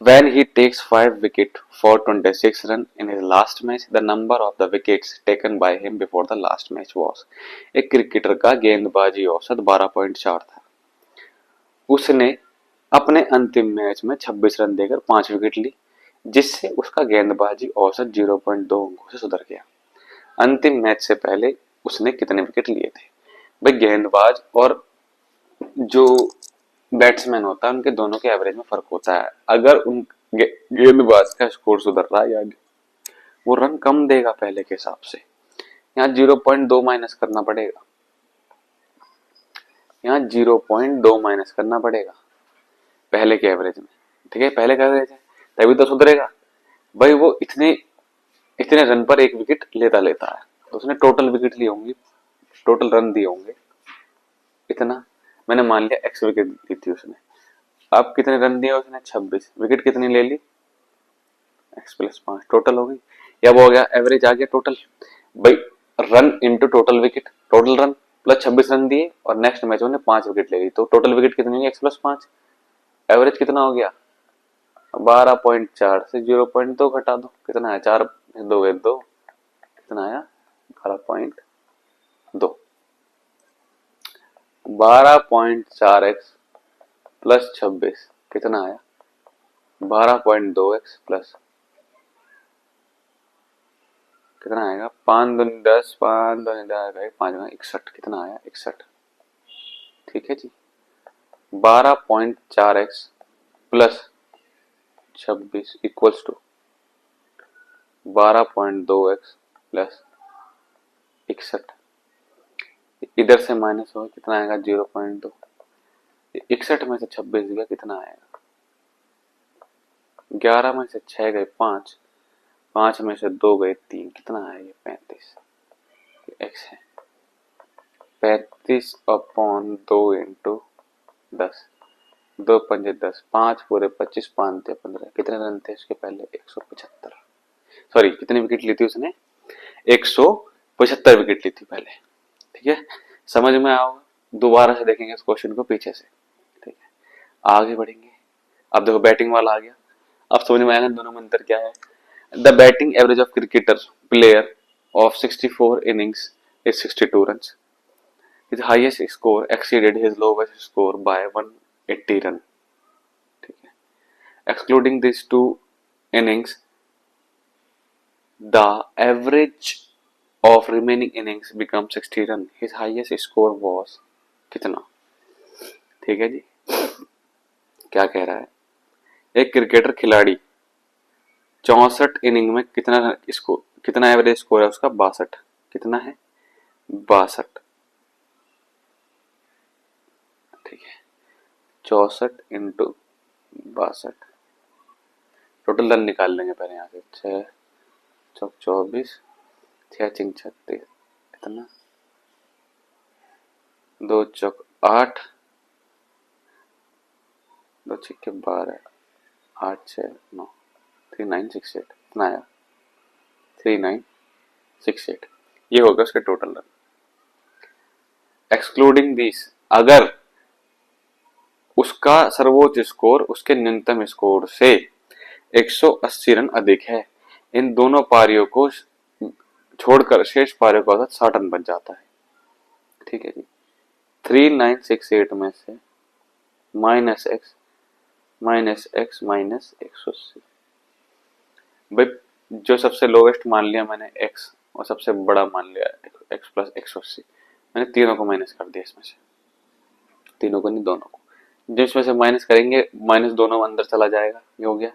when he takes 5 wicket for 26 run in his last match. The number of the wickets taken by him before the last match was। एक cricketer का गेंदबाजी औसत 12.4 था, उसने अपने अंतिम match में 26 run देकर 5 विकेट ली, जिससे उसका गेंदबाजी औसत 0.2 अंकों से सुधर गया। अंतिम मैच से पहले उसने कितने विकेट लिए थे। भाई गेंदबाज और जो बैट्समैन होता है उनके दोनों के एवरेज में फर्क होता है। अगर उन गेंदबाज का स्कोर सुधर रहा है या वो रन कम देगा पहले के हिसाब से, यहाँ 0.2 माइनस करना पड़ेगा, यहाँ 0.2 माइनस करना पड़ेगा पहले के एवरेज में। ठीक है, पहले का एवरेज है तभी तो सुधरेगा। भाई वो इतने इतने रन पर एक विकेट लेता है, तो उसने टोटल विकेट ली होंगी, टोटल रन दिए होंगे इतना। मैंने मान लिया एक्स विकेट दी थी उसने, अब कितने रन दिए उसने 26, विकेट कितनी ले ली एक्स प्लस 5, टोटल हो गई। अब हो गया एवरेज आ गया टोटल। भाई run into total wicket, total run plus 26 run दिए और नेक्स्ट मैच में 5 विकेट ले ली, तो टोटल विकेट कितनी हुई एक्स प्लस 5, एवरेज कितना हो गया 12.4 से 0.2 घटा दो, कितना है 4 2 2, कितना आया 12.2। 12.4x प्लस 26 कितना आया 12.2x प्लस कितना आएगा 5 दूनी 10, 5 दूनी 10, 5 में 61, कितना आया 61। ठीक है जी, 12.4x plus 26 equals to 12.2x plus 61। इधर से माइनस हो कितना आएगा 0.2, 61 में से 26 गया कितना आएगा 11 में से 6 गए 5, 5 में से 2 गए 3, कितना आया ये 35, एक्स है 35 अपॉन 2 इंटू 10, 2 पंजे 10, 5 पूरे 25, 5 थे 15, कितने रन थे इसके पहले 175, सॉरी कितनी विकेट ली थी उसने 175 विकेट ली थी पहले। ठीक है, समझ में आओगे, दोबारा से देखेंगे इस क्वेश्चन को पीछे से। ठीक है, आगे बढ़ेंगे। अब देखो बैटिंग वाला आ गया, अब समझ में आएगा दोनों में अंतर क्या है। The batting average of cricketer player of 64 innings is 62 runs. His highest score exceeded his lowest score by 180 run. ठीक है, excluding these two innings, the average of remaining innings becomes 60 run. His highest score was कितना। ठीक है जी, क्या कह रहा है, एक क्रिकेटर खिलाड़ी 64 इनिंग में कितना एवरेज स्कोर है उसका 62, कितना है 62। ठीक है, 64 इंटू 62, टोटल रन निकाल लेंगे पहले यहाँ से, 6 चौक 24, 6 चिंग 36, कितना 2 चौक 8, 2 छिक्के 12, 8 6 9, 3968, कितना आया 3968, ये होगा उसके टोटल रन। एक्सक्लूडिंग दिस, अगर उसका सर्वोच्च स्कोर उसके न्यूनतम स्कोर से 180 रन अधिक है, इन दोनों पारियों को छोड़कर शेष पारियों का औसत 60 रन बन जाता है। ठीक है जी, 3968 में से माइनस एक्स माइनस 180, भाई जो सबसे लोवेस्ट मान लिया मैंने x और सबसे बड़ा मान लिया x प्लस 180, मैंने तीनों को माइनस कर दिया, इसमें से तीनों को नहीं दोनों को, जिसमें से माइनस करेंगे माइनस दोनों अंदर चला जाएगा, ये हो गया।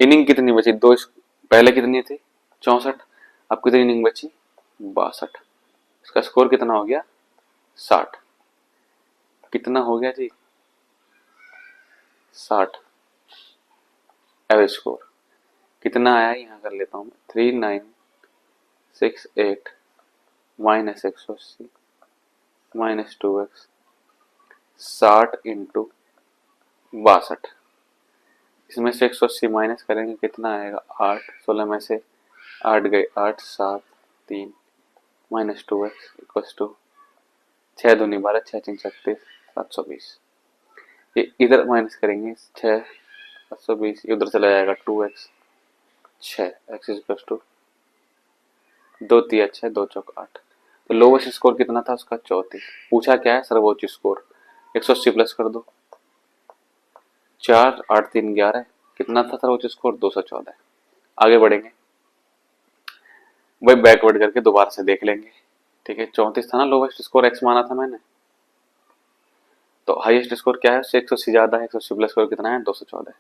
इनिंग कितनी बची? दो। पहले कितनी थी? 64। अब कितनी इनिंग बची? 62। इसका स्कोर कितना हो गया? 60। कितना हो गया जी? 60 एवरेज स्कोर। कितना आया यहाँ कर लेता हूँ मैं, 3968 माइनस 180 माइनस 2x, 60 इंटू 62। इसमें से 180 माइनस करेंगे कितना आएगा? 8। 16 में से 8 गए, 8 7 3 माइनस 2x इक्वस टू 6 दूनी 12, 6 3 36, 720। ये इधर माइनस करेंगे 6 720, उधर चला जाएगा 2x, 6 x इक्वस टू 2 3 6 2 चौक 8। तो लोवेस्ट स्कोर कितना था उसका? 34। पूछा क्या है? सर्वोच्च स्कोर। 180 प्लस कर दो, 4 8 3 11। कितना था सर्वोच्च स्कोर? 214। आगे बढ़ेंगे, वही बैकवर्ड करके दोबारा से देख लेंगे। ठीक है, 34 था ना लोवेस्ट स्कोर, एक्स माना था मैंने, तो हाईएस्ट स्कोर क्या है? उससे 180 ज्यादा है, 180 प्लस स्कोर कितना है? 214।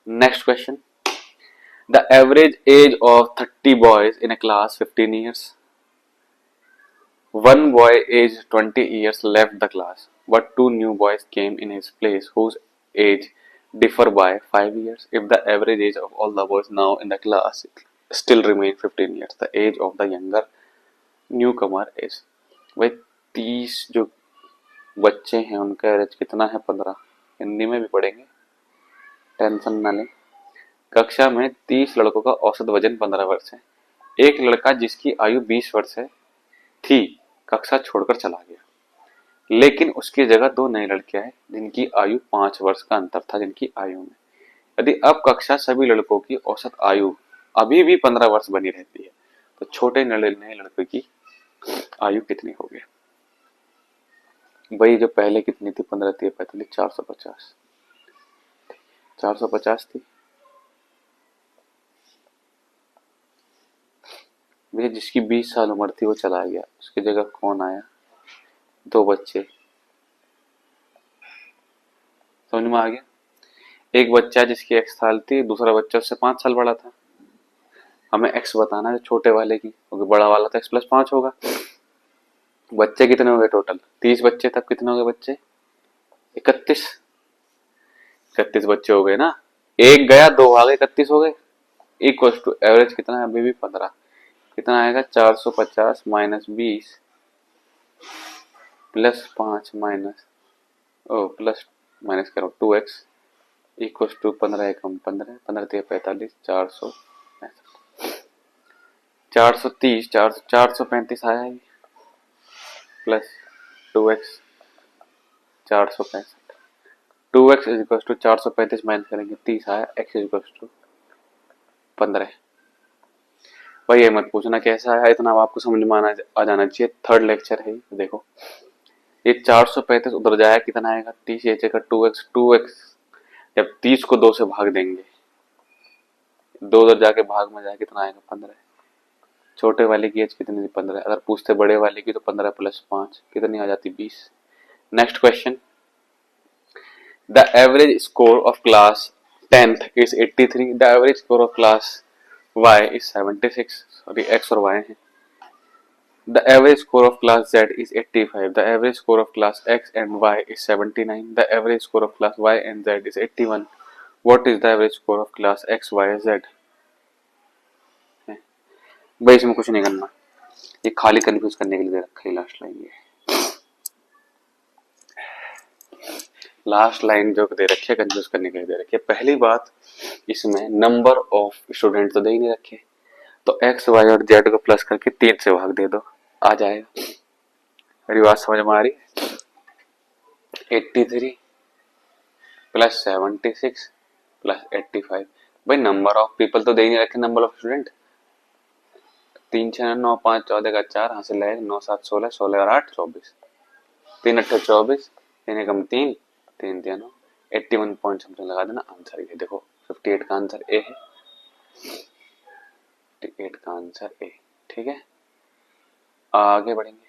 Next question, the average age of 30 boys in a class 15 years. One boy aged 20 years left the class, but two new boys came in his place whose age differ by 5 years. If the average age of all the boys now in the class still remain 15 years, the age of the younger newcomer is. भाई 30 जो बच्चे हैं उनका average कितना है? 15। हिंदी में भी पढ़ेंगे, टेंशन ना लें। कक्षा में 30 लड़कों का औसत वजन 15 वर्ष है। एक लड़का जिसकी आयु 20 वर्ष है थी कक्षा छोड़कर चला गया, लेकिन उसकी जगह दो नए लड़के आए जिनकी आयु 5 वर्ष का अंतर था जिनकी आयु में। यदि अब कक्षा सभी लड़कों की औसत आयु अभी भी 15 वर्ष बनी रहती है तो छोटे नए लड़के की आयु कितनी होगी? भाई जो पहले कितनी थी? 15 थी, 45, 450। 450 थी भैया। जिसकी 20 साल उम्र थी वो चला गया, उसकी जगह कौन आया? दो बच्चे। समझ में आ गया? एक बच्चा जिसकी x साल थी, दूसरा बच्चा उससे 5 साल बड़ा था। हमें x बताना है छोटे वाले की, क्योंकि बड़ा वाला तो x प्लस 5 होगा। बच्चे कितने हो गए टोटल? 30 बच्चे, तब कितने हो गए बच्चे? 31। 31 बच्चे हो गए ना, एक गया दो आ गए, 31 हो गए। इक्वल टू एवरेज कितना है? अभी भी 15। कितना आएगा? 450 minus 20 plus 5 minus plus minus करो 2x इक्वल टू 15 एकम 15, 15 3 45, 430, 435 आया है, plus 2x 465। 2x is equal to 435 minus करेंगे 30 आया, x इज इक्वल टू 15। भाई ये मत पूछना कैसा है, इतना आपको समझ में आ जाना चाहिए। थर्ड लेक्चर है देखो, ये 435 उधर जाएगा कितना आएगा? 30 ये जगह 2x, 2x जब 30 को 2 से भाग देंगे, 2 उधर जाके भाग में जाए कितना आएगा? 15। छोटे वाले की एज कितनी थी? 15। अगर पूछते बड़े वाले की तो 15 प्लस 5 कितनी आ जाती? 20। Next question, the average score of class 10th is 83, the average score of class y is 76, sorry x और y है। The average score of class Z is 85. The average score of class X and Y is 79. The average score of class Y and Z is 81. What is the average score of class X, Y, Z? भाई इसमें कुछ नहीं करना, ये खाली confuse करने के लिए दे रखा है। लास्ट लाइन ये, लास्ट लाइन जो दे रखी है कंफ्यूज करने के लिए दे रखी है। पहली बात, इसमें नंबर ऑफ स्टूडेंट तो दे ही नहीं रखे, तो एक्स वाई और जेड को प्लस करके 3 से भाग दे दो, आ जाएगा। मेरी बात समझ में आ रही है? 83 प्लस 76 प्लस 85। भाई नंबर ऑफ पीपल तो दे ही नहीं रखे, नंबर ऑफ स्टूडेंट। 3 6 9 5 14 का 4 हासिल है, 9 7 16, 16 और 8 24, 3 8 24, 3 एकम 3, 3 3 9, 81 पॉइंट समथिंग लगा देना। आंसर ये देखो, 58 का आंसर ए है। 58 का आंसर ए। ठीक है, आगे बढ़ेंगे।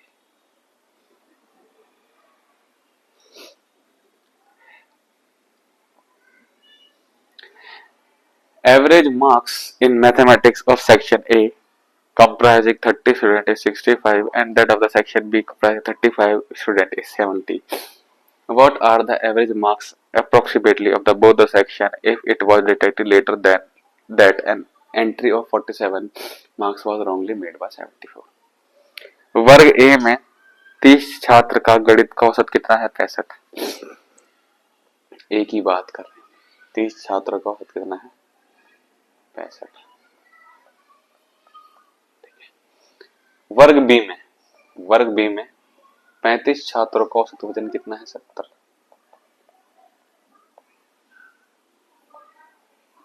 average marks in mathematics of section A comprising 30 student is 65 and that of the section B comprising 35 student is 70. What are the average marks approximately of the both the section if it was detected later than that an entry of 47 marks was wrongly made by 74? वर्ग ए में 30 छात्र का गणित का औसत कितना है? 65। ए की बात कर रहे हैं, 30 छात्रों का औसत कितना है? 65। वर्ग बी में 35 छात्रों का औसत वजन कितना है? 70।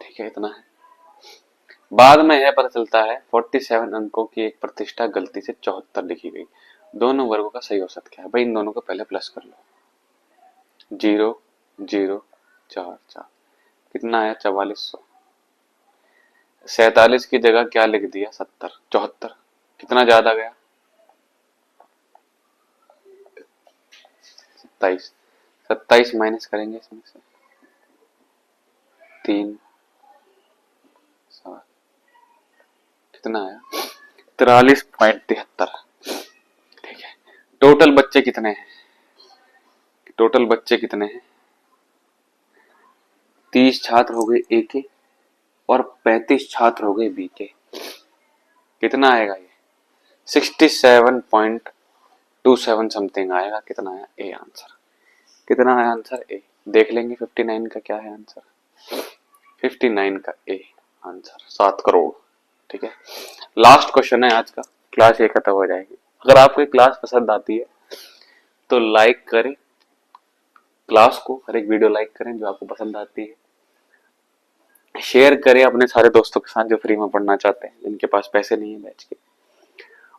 ठीक है, इतना है। बाद में यह पता चलता है 47 अंकों की एक प्रतिष्ठा गलती से 74 लिखी गई। दोनों वर्गों का सही औसत क्या है? भाई इन दोनों को पहले प्लस कर लो। 0 0 4 4 कितना आया? 4400। 47 की जगह क्या लिख दिया? 70 74 कितना ज्यादा गया? 27 27 माइनस करेंगे इसमें से 3 7 कितना आया? 43.73। ठीक है, टोटल बच्चे कितने हैं? टोटल बच्चे कितने हैं? 30 छात्र हो गए ए के और 35 छात्र हो गए बी के। कितना आएगा ये? 67.27 समथिंग आएगा। कितना आया? A answer. कितना है आंसर? ए। देख लेंगे 59 का क्या है आंसर। 59 का ए आंसर 7 करोड़। ठीक है, लास्ट क्वेश्चन है आज का, क्लास ये खत्म हो जाएगी। अगर आपको ये क्लास पसंद आती है तो लाइक करें क्लास को, हर एक वीडियो लाइक करें जो आपको पसंद आती है, शेयर करें अपने सारे दोस्तों के साथ जो फ्री में पढ़ना चाहते हैं, जिनके पास पैसे नहीं है बैच के,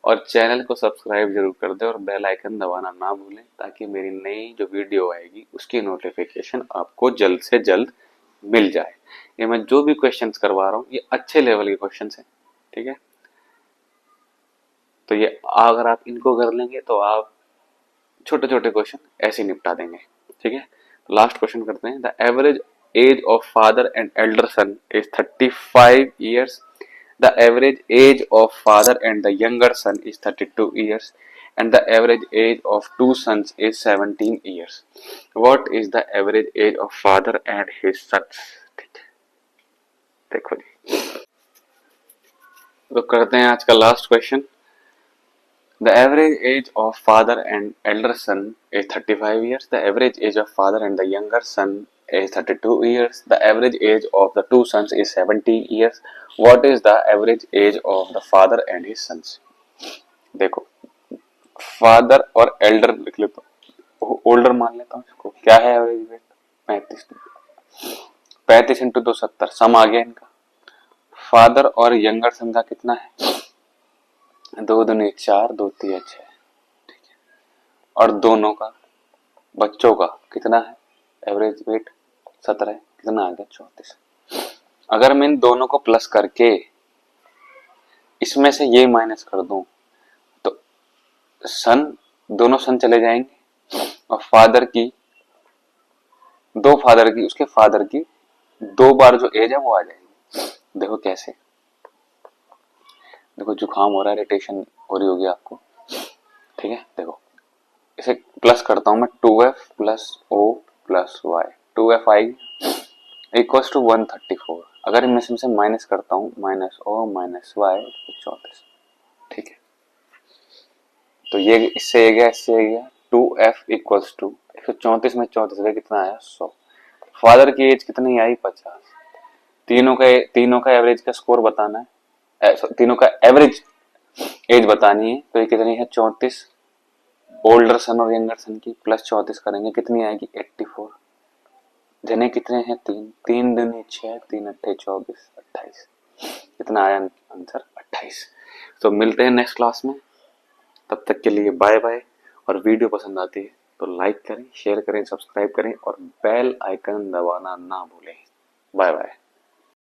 और चैनल को सब्सक्राइब जरूर कर दें और बेल आइकन दबाना ना भूलें ताकि मेरी नई जो वीडियो आएगी उसकी नोटिफिकेशन आपको जल्द से जल्द मिल जाए। ये मैं जो भी क्वेश्चंस करवा रहा हूँ ये अच्छे लेवल के क्वेश्चंस हैं। ठीक है, तो ये अगर आप इनको कर लेंगे तो आप छोटे छोटे क्वेश्चन ऐसे निपटा देंगे। ठीक है, लास्ट क्वेश्चन करते हैं। The average age of father and elder son is 35 years. The average age of father and the younger son is 32 years and the average age of two sons is 17 years. What is the average age of father and his sons? ठीक है, देखो जी, तो करते हैं आज का last question. The average age of father and elder son is 35 years. The average age of father and the younger son is 32 years. The average age of the two sons is 70 years. What is the average age of the father and his sons? देखो, father और Elder लिख लेता हूँ, older मान लेता हूँ इसको। क्या है एवरेज वेट? 35। 35 इंटू 2 70, सम आ गया इनका। फादर और यंगर सन का कितना है? 2 दूनी 4, 2 3 6। ठीक है, और दोनों का बच्चों का कितना है? एवरेज वेट 17 है। कितना आ गया? 34। अगर मैं इन दोनों को प्लस करके इसमें से ये माइनस कर दूं तो सन, दोनों सन चले जाएंगे और फादर की, दो फादर की, उसके फादर की 2 बार जो एज है वो आ जाएगी। देखो कैसे, देखो जुकाम हो रहा है, इरिटेशन हो रही होगी आपको। ठीक है, देखो इसे प्लस करता हूं मैं, 2f plus o plus Y, 2f आएगी इक्वल्स टू 134। अगर इनमें से माइनस करता हूं, माइनस o माइनस वाई 34। ठीक है, तो ये इससे ये गया, इससे ये गया, 2f इक्वल्स टू 134 में 34 गया, कितना आया? 100। फादर की एज कितनी आई? 50। तीनों का एवरेज का स्कोर बताना है, तीनों का एवरेज एज बतानी है। तो ये कितनी है? 34। ओल्डर सन और यंगर सन की प्लस 34 करेंगे, कितनी आएगी? 84। जने कितने हैं? 3 3 दूनी 6, 3 अट्ठे 24, 28। कितना आया आंसर? 28। तो मिलते हैं नेक्स्ट क्लास में, तब तक के लिए बाय बाय। और वीडियो पसंद आती है तो लाइक करें, शेयर करें, सब्सक्राइब करें और बेल आइकन दबाना ना भूलें। Bye bye.